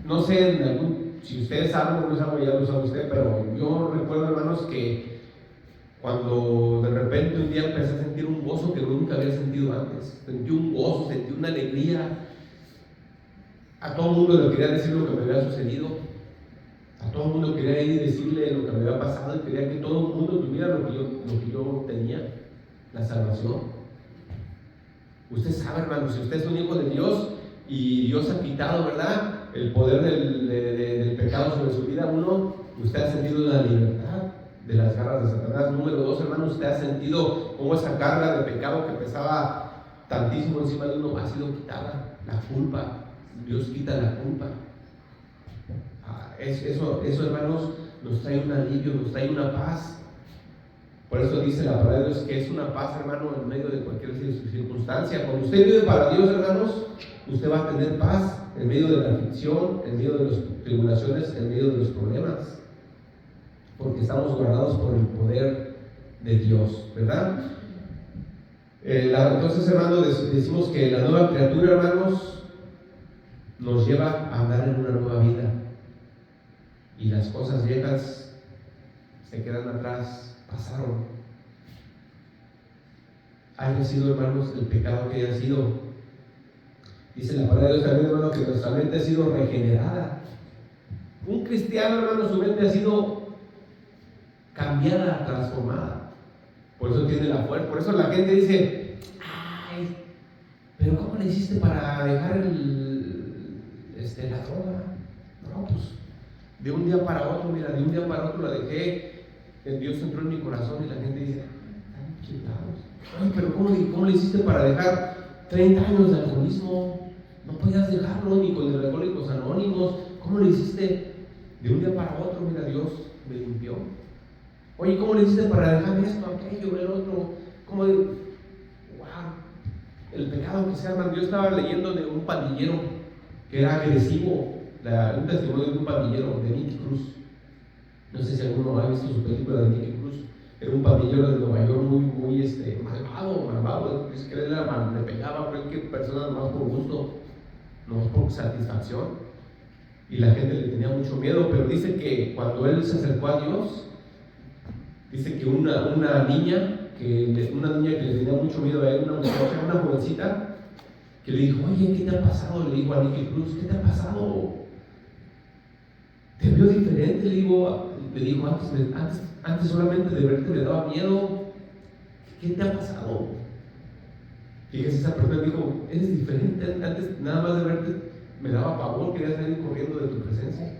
no sé, si usted es algo o no es algo, ya lo sabe usted, pero yo recuerdo, hermanos, que Cuando de repente un día empecé a sentir un gozo que nunca había sentido antes. Sentí un gozo, sentí una alegría. A todo el mundo le quería decir lo que me había sucedido. A todo el mundo quería ir y decirle lo que me había pasado, y quería que todo el mundo tuviera lo que yo tenía, la salvación. Usted sabe, hermano, si usted es un hijo de Dios y Dios ha quitado, ¿verdad?, el poder del pecado sobre su vida, usted ha sentido la libertad de las garras de Satanás. Número 2, hermano, usted ha sentido cómo esa carga de pecado que pesaba tantísimo encima de uno ha sido quitada. La culpa, Dios quita la culpa. Eso, hermanos, nos trae un alivio, nos trae una paz. Por eso dice la palabra de Dios que es una paz, hermano, en medio de cualquier circunstancia. Cuando usted vive para Dios, hermanos, usted va a tener paz en medio de la aflicción, en medio de las tribulaciones, en medio de los problemas, porque estamos guardados por el poder de Dios, ¿verdad? Entonces, hermanos, decimos que la nueva criatura, hermanos, nos lleva a andar en una nueva vida, y las cosas viejas se quedan atrás, pasaron. Haya sido, hermanos, el pecado que haya sido. Dice la palabra de Dios también, hermano, que nuestra mente ha sido regenerada. Un cristiano, hermano, su mente ha sido cambiada, transformada. Por eso tiene la fuerza. Por eso la gente dice: ay, pero ¿cómo le hiciste para dejar la droga? No, pues de un día para otro, mira, de un día para otro la dejé. Dios entró en mi corazón, y la gente dice: están chingados. Ay, pero ¿cómo le hiciste para dejar 30 años de alcoholismo? No podías dejarlo ni con el Alcohólicos Anónimos. ¿Cómo le hiciste? De un día para otro, mira, Dios me limpió. Oye, ¿cómo le hiciste para dejar esto, aquello, el otro? ¿Cómo? ¡Wow! El pecado que se arma. Yo estaba leyendo de un pandillero que era agresivo, un testimonio de un pandillero, de Nicky Cruz. No sé si alguno ha visto su película de Nicky Cruz. Era un pandillero de Nueva York muy malvado. Dice que él le pegaba a cualquier persona más por gusto, no por satisfacción. Y la gente le tenía mucho miedo, pero dice que cuando él se acercó a Dios, dice que una niña que le tenía mucho miedo a él, una jovencita, que le dijo: oye, ¿qué te ha pasado? Le dijo a Nicky Cruz: ¿qué te ha pasado? ¿Te vio diferente? Le dijo: antes solamente de verte me daba miedo. ¿Qué te ha pasado? Fíjese, esa persona dijo: eres diferente. Antes nada más de verte me daba pavor, quería salir corriendo de tu presencia.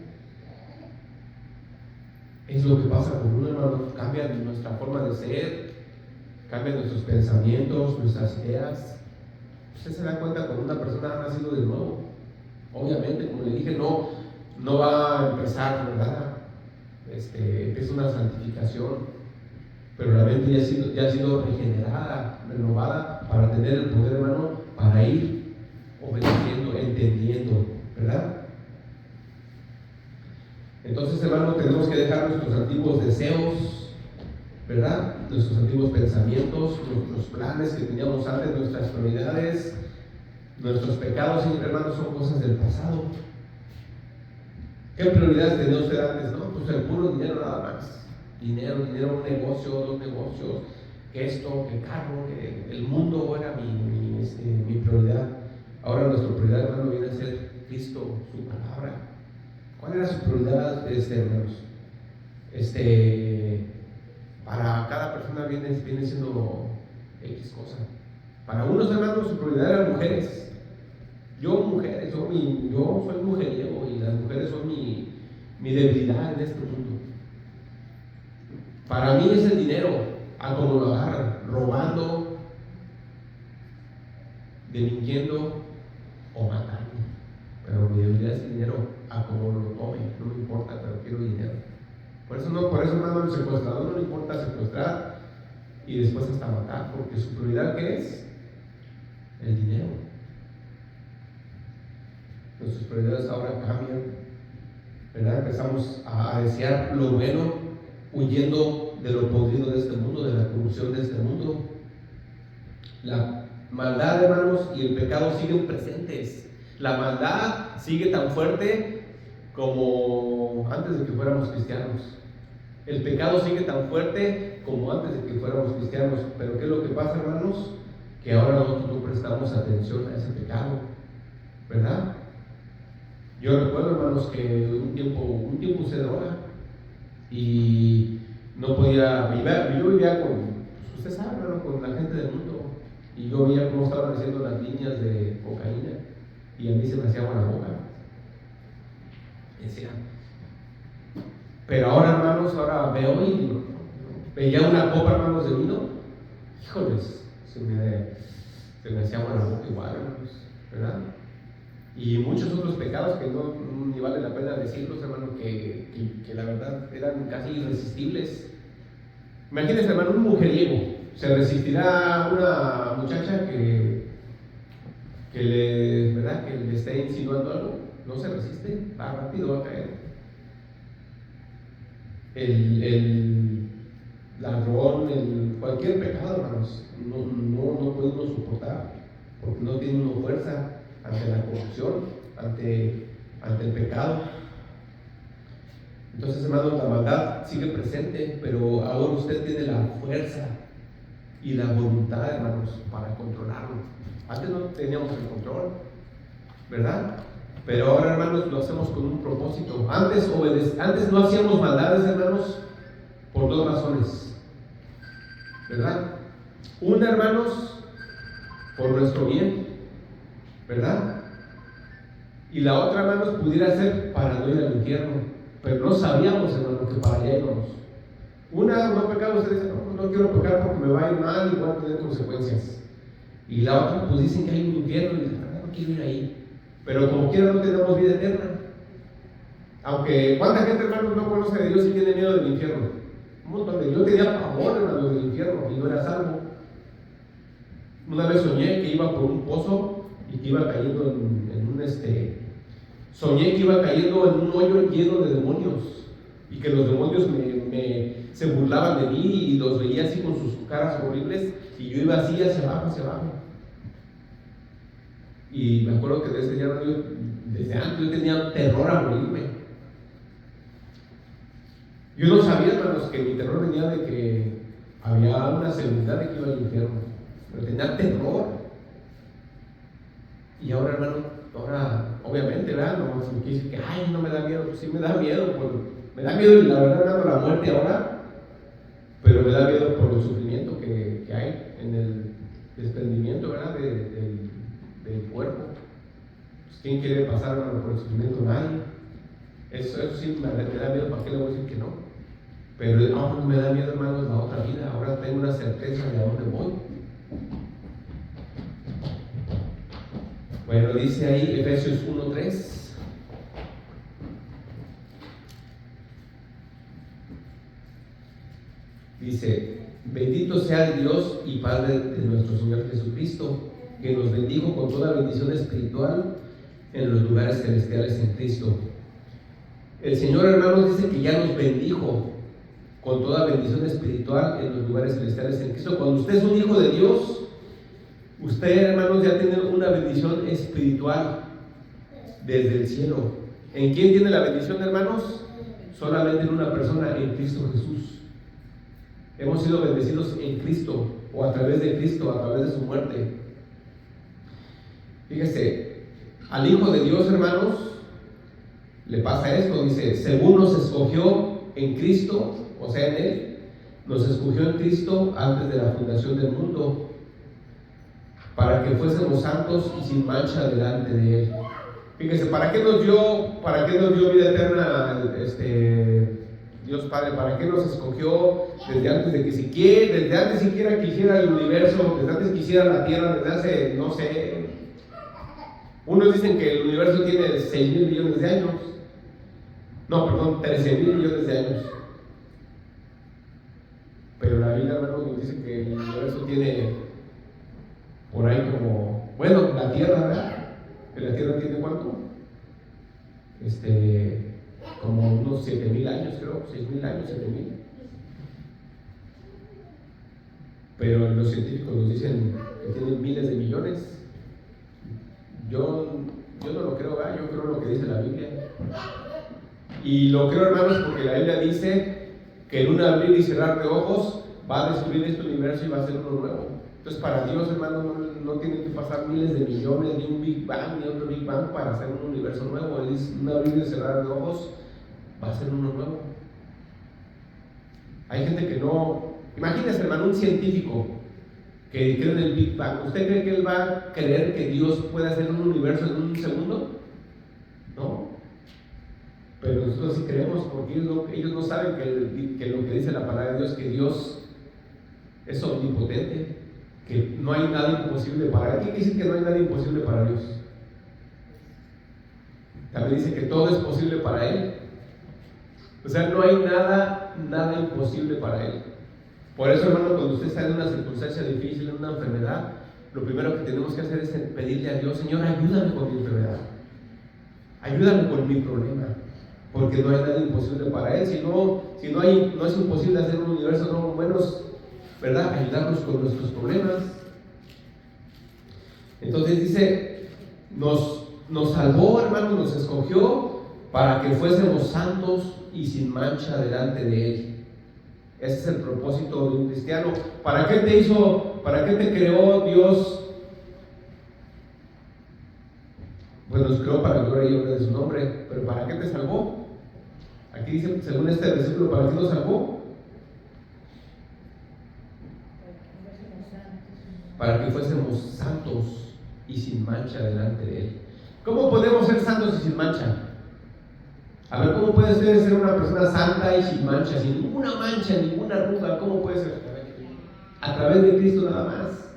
Es lo que pasa con uno, hermano. Cambia nuestra forma de ser, cambia nuestros pensamientos, nuestras ideas. Usted se da cuenta cuando una persona ha nacido de nuevo. Obviamente, como le dije, no va a empezar, ¿verdad? Empieza una santificación, pero la mente ya ha sido regenerada, renovada, para tener el poder, hermano, para ir obedeciendo, entendiendo, ¿verdad? Entonces, hermano, tenemos que dejar nuestros antiguos deseos, ¿verdad? Nuestros antiguos pensamientos, nuestros planes que teníamos antes, nuestras prioridades, nuestros pecados, hermanos, son cosas del pasado. ¿Qué prioridades tenía usted antes? No, pues el puro dinero nada más. Dinero, un negocio, 2 negocios, que esto, que carro, que el mundo era mi prioridad. Ahora nuestra prioridad, hermano, viene a ser Cristo, su palabra. ¿Cuál era su prioridad, hermanos? Para cada persona viene siendo X cosa. Para unos, hermanos, su prioridad eran mujeres. Yo soy mujeriego, y las mujeres son mi debilidad en este mundo. Para mí es el dinero, a como lo agarran, robando, delinquiendo o matando. Pero mi debilidad es el dinero, a como lo tome, no me importa, pero quiero dinero. Por eso, hermano, el secuestrador no le importa secuestrar y después hasta matar, porque su prioridad, ¿qué es? El dinero. Nuestras prioridades ahora cambian, ¿verdad? Empezamos a desear lo bueno, huyendo de lo podrido de este mundo, de la corrupción de este mundo. La maldad, hermanos, y el pecado siguen presentes. La maldad sigue tan fuerte como antes de que fuéramos cristianos. El pecado sigue tan fuerte como antes de que fuéramos cristianos. Pero ¿qué es lo que pasa, hermanos? Que ahora nosotros no prestamos atención a ese pecado, ¿verdad? Yo recuerdo, hermanos, que un tiempo usé droga y no podía vivir. Yo vivía con, pues usted sabe, hermano, con la gente del mundo, y yo veía cómo estaban haciendo las líneas de cocaína y a mí se me hacía agua la boca. Decía, pero ahora, hermanos, ahora veo y digo, veía una copa, hermanos, de vino, híjoles, se me hacía agua la boca igual, hermanos, ¿verdad? Y muchos otros pecados que no ni vale la pena decirlos, hermano, que la verdad eran casi irresistibles. Imagínense, hermano, un mujeriego. ¿Se resistirá a una muchacha ¿verdad? Que le esté insinuando algo? No se resiste, va rápido a caer. El ladrón, cualquier pecado, hermanos, no puede uno soportar, porque no tiene uno fuerza ante la corrupción, ante el pecado. Entonces, hermanos, la maldad sigue presente, pero ahora usted tiene la fuerza y la voluntad, hermanos, para controlarlo. Antes no teníamos el control, ¿verdad? Pero ahora, hermanos, lo hacemos con un propósito. Antes no hacíamos maldades, hermanos, por dos razones, ¿verdad? Una, hermanos, por nuestro bien, ¿verdad? Y la otra, hermanos, pudiera ser para no ir al infierno, pero no sabíamos, hermanos, que para allá íbamos. Una, no pecado, usted dice, no quiero pecar porque me va a ir mal y voy a tener consecuencias. Y la otra, pues dicen que hay un infierno y dicen, no quiero ir ahí. Pero como quiera no tenemos vida eterna. Aunque, ¿cuánta gente, hermanos, no conoce a Dios y tiene miedo del infierno? Un montón de. Yo tenía pavor, hermano, del infierno y no era salvo. Una vez soñé que iba por un pozo y que iba cayendo soñé que iba cayendo en un hoyo lleno de demonios y que los demonios se burlaban de mí y los veía así con sus caras horribles y yo iba así hacia abajo. Y me acuerdo que desde ese día, desde antes yo tenía terror a morirme. Yo no sabía, hermanos, que mi terror venía de que había una seguridad de que iba al infierno, pero tenía terror. Y ahora, hermano, obviamente, ¿verdad? No me quiere decir que, ay, no me da miedo. Pues sí me da miedo, me da miedo, la verdad, hermano, la muerte ahora, pero me da miedo por el sufrimiento que hay en el desprendimiento, ¿verdad? Del cuerpo. Pues, ¿quién quiere pasar, hermano, por el sufrimiento? Nadie. Eso sí me da miedo, ¿para qué le voy a decir que no? Pero ahora me da miedo, hermano, la otra vida. Ahora tengo una certeza de a dónde voy. Bueno, dice ahí Efesios 1:3. Dice, bendito sea el Dios y Padre de nuestro Señor Jesucristo, que nos bendijo con toda bendición espiritual en los lugares celestiales en Cristo. El Señor, hermanos, dice que ya nos bendijo con toda bendición espiritual en los lugares celestiales en Cristo. Cuando usted es un hijo de Dios, usted, hermanos, ya tiene una bendición espiritual desde el cielo. ¿En quién tiene la bendición, hermanos? Solamente en una persona, en Cristo Jesús. Hemos sido bendecidos en Cristo, o a través de Cristo, a través de su muerte. Fíjese, al Hijo de Dios, hermanos, le pasa esto, dice, según nos escogió en Cristo, o sea, en Él, nos escogió en Cristo antes de la fundación del mundo, para que fuésemos santos y sin mancha delante de Él. Fíjese, ¿para qué nos dio vida eterna Dios Padre? ¿Para qué nos escogió desde antes siquiera que hiciera el universo, desde antes que hiciera la tierra, desde hace, no sé, unos dicen que el universo tiene 6,000 millones de años, no, perdón, 13,000 millones de años, pero la Biblia, hermanos, nos dice que el universo tiene por ahí como, bueno, la tierra, ¿verdad? Que la tierra tiene ¿cuánto? Como unos 7,000 años, creo, 6,000 años, 7,000. Pero los científicos nos dicen que tienen miles de millones. Yo no lo creo, ¿verdad? Yo creo lo que dice la Biblia. Y lo creo, hermanos, porque la Biblia dice que en un abrir y cerrar de ojos va a destruir este universo y va a ser uno nuevo. Entonces, para Dios, hermano, no tienen que pasar miles de millones, ni un Big Bang, ni otro Big Bang para hacer un universo nuevo. Él dice, un abrir y cerrar de ojos va a ser uno nuevo. Hay gente que no... Imagínese, hermano, un científico que cree en el Big Bang. ¿Usted cree que él va a creer que Dios puede hacer un universo en un segundo? No. Pero nosotros sí creemos, porque ellos no saben que lo que dice la palabra de Dios, que Dios es omnipotente, que no hay nada imposible para Él. ¿Qué quiere decir que no hay nada imposible para Dios? También dice que todo es posible para Él. O sea, no hay nada imposible para Él. Por eso, hermano, cuando usted está en una circunstancia difícil, en una enfermedad, lo primero que tenemos que hacer es pedirle a Dios: Señor, ayúdame con mi enfermedad, ayúdame con mi problema, porque no hay nada imposible para Él. Si no es imposible hacer un universo nuevo, buenos, ¿verdad? Ayudarnos con nuestros problemas. Entonces dice, nos salvó, hermano, nos escogió para que fuésemos santos y sin mancha delante de Él. Ese es el propósito de un cristiano. ¿Para qué te creó Dios? Pues nos creó para la gloria y honra de su nombre. ¿Pero para qué te salvó? Aquí dice, según este versículo, ¿para qué nos salvó? Para que fuésemos santos y sin mancha delante de Él. ¿Cómo podemos ser santos y sin mancha? A ver, ¿cómo puede ser una persona santa y sin mancha, sin ninguna mancha, ninguna arruga? ¿Cómo puede ser? A través de Cristo nada más.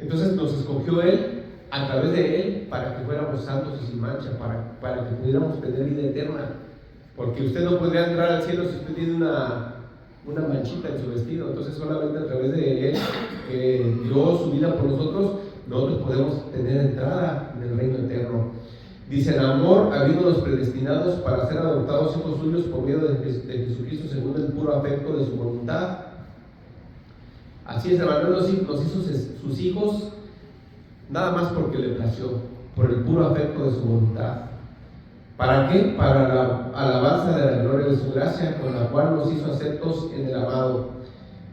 Entonces nos escogió Él, a través de Él, para que fuéramos santos y sin mancha, para que pudiéramos tener vida eterna. Porque usted no podría entrar al cielo si usted tiene una manchita en su vestido. Entonces solamente a través de Él, que dio su vida por nosotros podemos tener entrada en el reino eterno. Dice, en amor, habiéndonos predestinados para ser adoptados hijos suyos por medio de Jesucristo, según el puro afecto de su voluntad. Así es, hermano, nos hizo sus hijos, nada más porque le plació, por el puro afecto de su voluntad. ¿Para qué? Para la alabanza de la gloria de su gracia, con la cual nos hizo aceptos en el amado,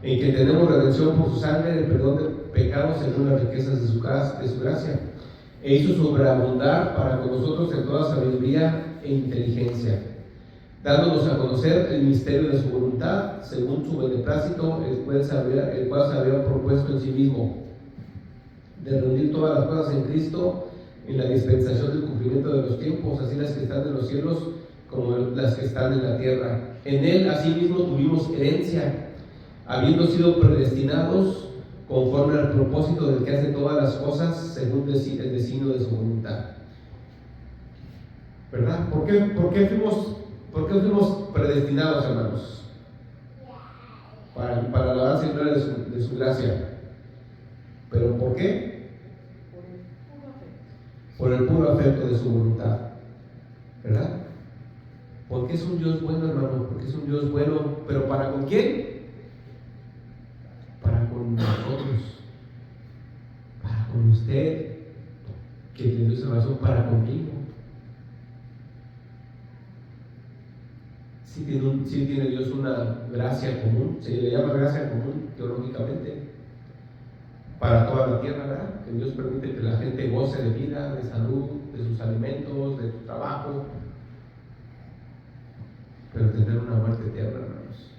en que tenemos redención por su sangre, el perdón de pecados según las riquezas de su gracia, e hizo sobreabundar para con nosotros en toda sabiduría e inteligencia, dándonos a conocer el misterio de su voluntad, según su beneplácito, el cual se había propuesto en sí mismo, de reunir todas las cosas en Cristo, en la dispensación del cumplimiento de los tiempos, así las que están en los cielos como las que están en la tierra. En Él asimismo tuvimos herencia, habiendo sido predestinados conforme al propósito del que hace todas las cosas según el designio de su voluntad. ¿Verdad? ¿Por qué fuimos predestinados, hermanos? Para la alabanza y gloria de su gracia. ¿Pero por qué? Por el puro afecto de su voluntad. ¿Verdad? Porque es un Dios bueno, hermano, porque es un Dios bueno, pero ¿para con quién? Para con nosotros, para con usted, que le dio salvación, para conmigo. Sí tiene Dios una gracia común, se le llama gracia común teológicamente, para toda la tierra, ¿verdad? Que Dios permite que la gente goce de vida, de salud, de sus alimentos, de su trabajo, pero tener una muerte eterna, hermanos.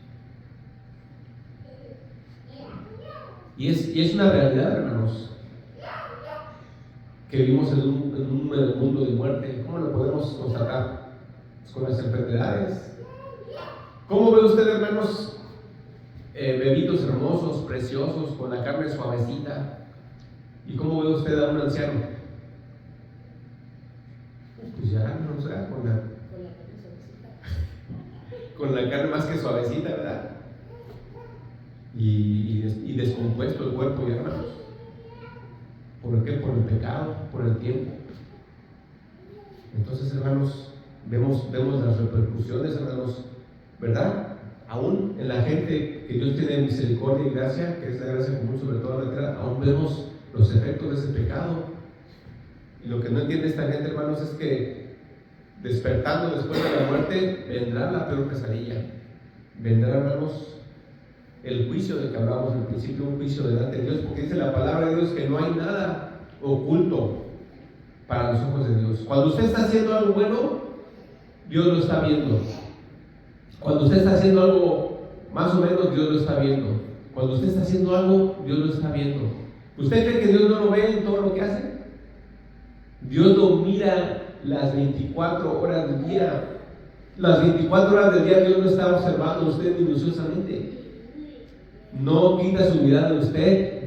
Y es una realidad, hermanos, que vivimos en un mundo de muerte. ¿Cómo lo podemos constatar? Pues con las enfermedades. ¿Cómo ve usted, hermanos, bebitos hermosos, preciosos, con la carne suavecita? ¿Y cómo ve usted a un anciano? Pues ya, no sé, con la carne más que suavecita, ¿verdad? Y descompuesto el cuerpo, ya, hermanos. ¿Por qué? Por el pecado, por el tiempo. Entonces, hermanos, vemos las repercusiones, hermanos, ¿verdad? Aún en la gente que Dios tiene misericordia y gracia, que es la gracia común sobre toda la tierra, aún vemos los efectos de ese pecado. Y lo que no entiende esta gente, hermanos, es que despertando después de la muerte, vendrá la peor pesadilla. Vendrá, hermanos, el juicio del que hablábamos al principio, un juicio delante de Dios, porque dice la palabra de Dios que no hay nada oculto para los ojos de Dios. Cuando usted está haciendo algo bueno, Dios lo está viendo. Cuando usted está haciendo algo más o menos, Dios lo está viendo. Cuando usted está haciendo algo, Dios lo está viendo. ¿Usted cree que Dios no lo ve en todo lo que hace? Dios lo mira las 24 horas del día. Las 24 horas del día Dios lo está observando a usted minuciosamente. No quita su mirada de usted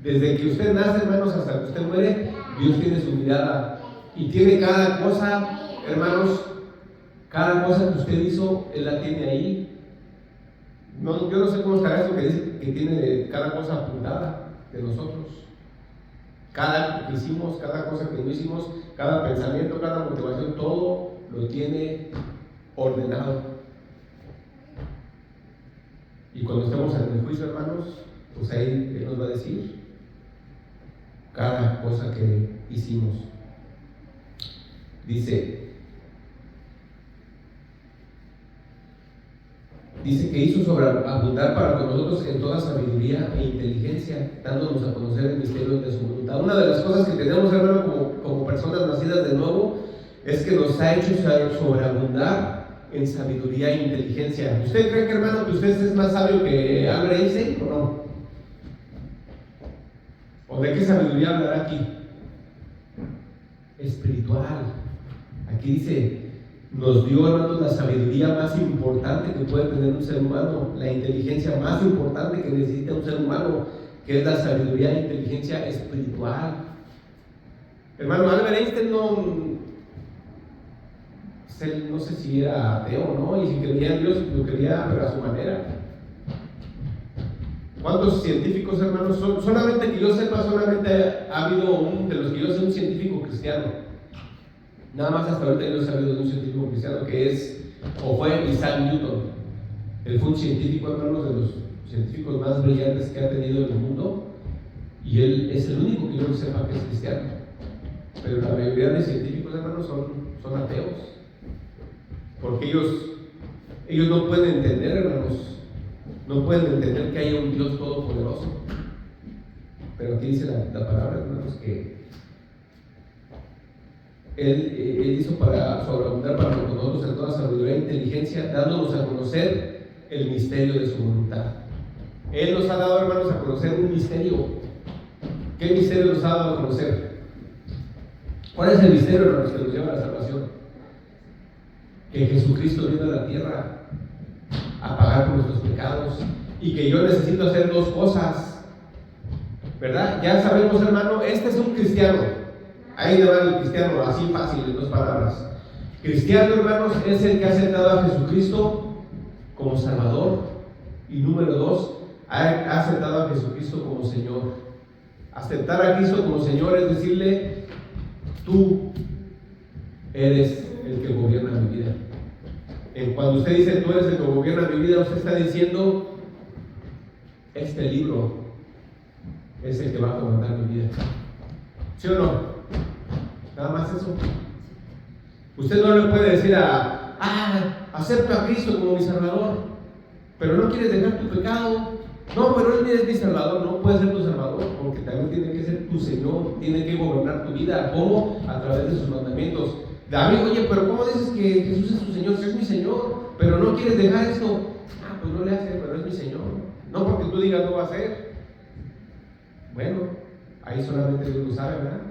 desde que usted nace, hermanos, hasta que usted muere. Dios tiene su mirada y tiene cada cosa, hermanos, cada cosa que usted hizo, Él la tiene ahí. No, yo no sé cómo estará eso que dice que tiene cada cosa apuntada de nosotros. Cada acto que hicimos, cada cosa que no hicimos, cada pensamiento, cada motivación, todo lo tiene ordenado. Y cuando estemos en el juicio, hermanos, pues ahí Él nos va a decir cada cosa que hicimos. Dice que hizo sobreabundar para con nosotros en toda sabiduría e inteligencia, dándonos a conocer el misterio de su voluntad. Una de las cosas que tenemos, hermano, como personas nacidas de nuevo, es que nos ha hecho sobreabundar en sabiduría e inteligencia. ¿Usted cree que, hermano, que usted es más sabio que Albert Einstein o no? ¿O de qué sabiduría hablará aquí? Espiritual. Aquí dice, nos dio, hermanos, la sabiduría más importante que puede tener un ser humano, la inteligencia más importante que necesita un ser humano, que es la sabiduría e inteligencia espiritual. Hermano, Albert Einstein no sé si era ateo o no, y si creía en Dios, lo creía, pero a su manera. ¿Cuántos científicos, hermanos, solamente que yo sepa, solamente ha habido de los que yo sé, un científico cristiano? Nada más hasta ahorita yo he sabido de un científico cristiano que fue Isaac Newton. Él fue un científico, hermanos, de los científicos más brillantes que ha tenido el mundo, y él es el único que yo sepa que es cristiano. Pero la mayoría de científicos, hermanos, son ateos. Porque ellos no pueden entender, hermanos, no pueden entender que haya un Dios todopoderoso. Pero aquí dice la palabra, hermanos, que Él hizo para sobreabundar para nosotros en toda sabiduría e inteligencia, dándonos a conocer el misterio de su voluntad. Él nos ha dado, hermanos, a conocer un misterio. ¿Qué misterio nos ha dado a conocer? ¿Cuál es el misterio, hermanos, que nos lleva a la salvación? Que Jesucristo vino a la tierra a pagar por nuestros pecados, y que yo necesito hacer dos cosas, ¿verdad? Ya sabemos, hermano, este es un cristiano. Ahí le va el cristiano, así fácil, en dos palabras. Cristiano, hermanos, es el que ha aceptado a Jesucristo como Salvador, y número dos, ha aceptado a Jesucristo como Señor. Aceptar a Cristo como Señor es decirle: tú eres el que gobierna mi vida. Cuando usted dice tú eres el que gobierna mi vida, usted está diciendo: este libro es el que va a comandar mi vida. ¿Sí o no? Nada más eso. Usted no le puede decir acepto a Cristo como mi Salvador, pero no quieres dejar tu pecado. No, pero Él es mi Salvador. No puede ser tu Salvador, porque también tiene que ser tu Señor, tiene que gobernar tu vida. ¿Cómo? A través de sus mandamientos. David, oye, pero ¿cómo dices que Jesús es tu Señor? Si es mi Señor, pero no quieres dejar esto. Pues no le hace, pero es mi Señor. No porque tú digas no va a ser. Bueno, ahí solamente Dios lo sabe, ¿verdad?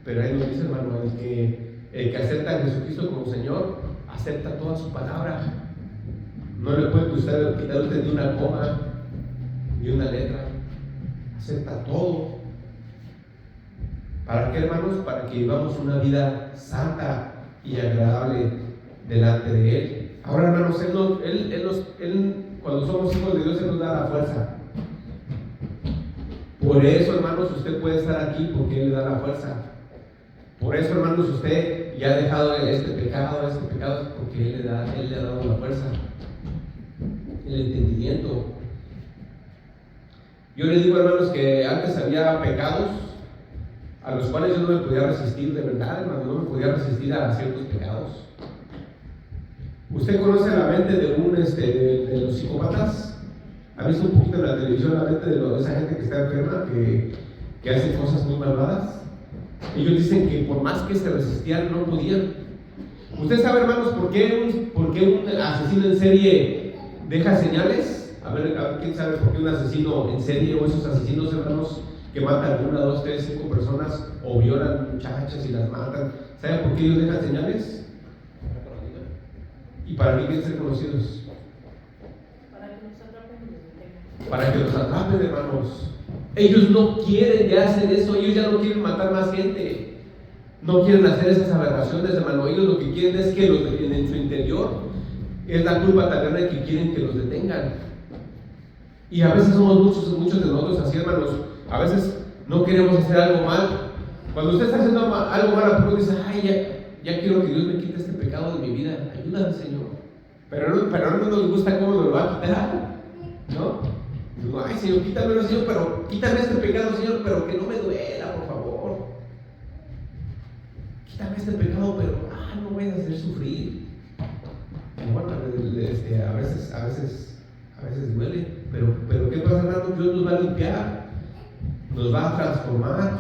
Pero ahí nos dice, hermano, el que acepta a Jesucristo como Señor, acepta toda su palabra. No le puede quitar usted ni una coma, ni una letra. Acepta todo. ¿Para qué, hermanos? Para que vivamos una vida santa y agradable delante de Él. Ahora, hermanos, Él cuando somos hijos de Dios, Él nos da la fuerza. Por eso, hermanos, usted puede estar aquí, porque Él le da la fuerza. Por eso, hermanos, usted ya ha dejado este pecado, porque Él le ha dado la fuerza, el entendimiento. Yo les digo, hermanos, que antes había pecados, a los cuales yo no me podía resistir, de verdad, hermano, no me podía resistir a ciertos pecados. ¿Usted conoce la mente de los psicópatas? ¿Ha visto un poquito en la televisión la mente de esa gente que está enferma, que hace cosas muy malvadas? Ellos dicen que por más que se resistían, no podían. ¿Usted sabe, hermanos, por qué un asesino en serie deja señales? A ver, ¿quién sabe por qué un asesino en serie o esos asesinos, hermanos, que matan 1, 2, 3, 5 personas o violan muchachas y las matan? ¿Sabe por qué ellos dejan señales? ¿Y para qué quieren ser conocidos? Para que los atrapen, hermanos. Ellos no quieren ya hacer eso, ellos ya no quieren matar más gente, no quieren hacer esas aberraciones, hermano. Ellos lo que quieren es que en su interior es la culpa tan grande que quieren que los detengan. Y a veces somos muchos de nosotros así, hermanos. A veces no queremos hacer algo mal. Cuando usted está haciendo algo mal, a poco dice, ay, ya quiero que Dios me quite este pecado de mi vida, ayúdame, Señor. Pero no nos gusta cómo nos lo va a quitar, ¿no? Digo, ay, Señor, quítamelo, Señor, pero quítame este pecado, Señor, pero que no me duela, por favor. Quítame este pecado, pero no voy a hacer sufrir. Y bueno, a veces duele, pero ¿qué pasa, hermano? Dios nos va a limpiar, nos va a transformar.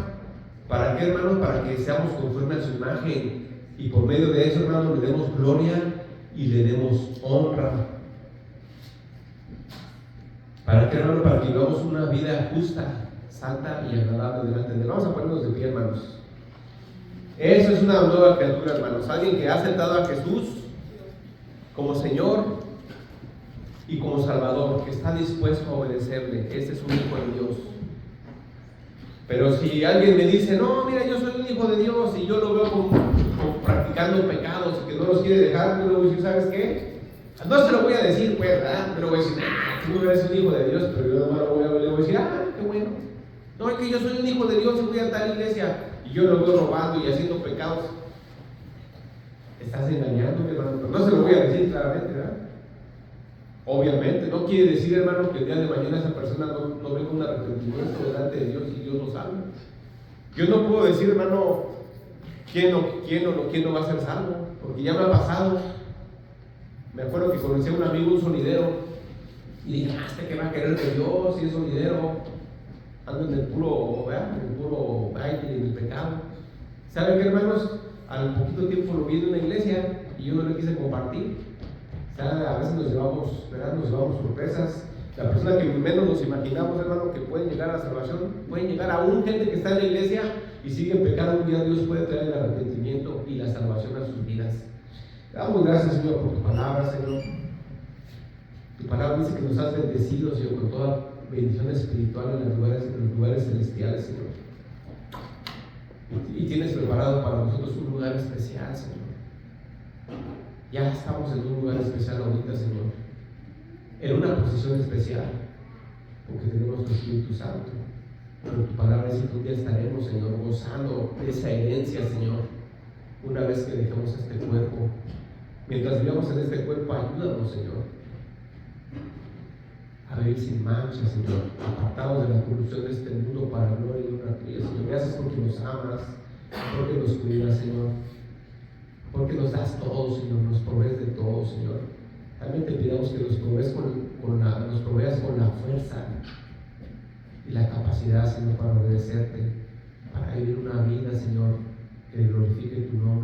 ¿Para qué, hermano? Para que seamos conformes a su imagen y por medio de eso, hermano, le demos gloria y le demos honra. ¿Para qué, hermano? Para que vivamos una vida justa, santa y agradable delante de Dios. Vamos a ponernos de pie, hermanos. Eso es una nueva criatura, hermanos. Alguien que ha aceptado a Jesús como Señor y como Salvador, que está dispuesto a obedecerle. Ese es un hijo de Dios. Pero si alguien me dice, no, mira, yo soy un hijo de Dios y yo lo veo como practicando pecados y que no los quiere dejar, yo le voy a decir, ¿sabes qué? No se lo voy a decir, pues, ¿verdad? Pero voy a decir, tú no eres un hijo de Dios, pero yo no le voy a decir, qué bueno. No, es que yo soy un hijo de Dios y voy a tal iglesia y yo lo veo robando y haciendo pecados. Estás engañándome, hermano, pero no se lo voy a decir claramente, ¿verdad? Obviamente, no quiere decir, hermano, que el día de mañana esa persona no venga un arrepentimiento delante de Dios y Dios lo salve. Yo no puedo decir, hermano, quién no va a ser salvo, porque ya me ha pasado. Me acuerdo que conocí a un amigo, un sonidero, y dije, ¿qué va a querer de Dios si es sonidero? Ando en el puro baile y en el pecado. ¿Saben qué, hermanos? Al poquito tiempo lo vi en una iglesia y yo no le quise compartir. A veces nos llevamos sorpresas. La persona que menos nos imaginamos, hermano, que pueden llegar a la salvación, pueden llegar aún gente que está en la iglesia y sigue en pecado. Un día Dios puede traer el arrepentimiento y la salvación a sus vidas. Damos gracias, Señor, por tu palabra, Señor. Tu palabra dice que nos has bendecido, Señor, con toda bendición espiritual en los lugares celestiales, Señor. Y tienes preparado para nosotros un lugar especial, Señor. Ya estamos en un lugar especial ahorita, Señor, en una posición especial, porque tenemos tu Espíritu Santo. Pero tu palabra dice que un día estaremos, Señor, gozando de esa herencia, Señor, una vez que dejemos este cuerpo. Mientras vivamos en este cuerpo, ayúdanos, Señor, a vivir sin mancha, Señor, apartados de la corrupción de este mundo para gloria y honra tuya, Señor. Gracias porque nos amas, porque nos cuidas, Señor, porque nos das todo, Señor, nos provees de todo, Señor. También te pidamos que nos proveas con la fuerza y la capacidad, Señor, para obedecerte, para vivir una vida, Señor, que glorifique tu nombre.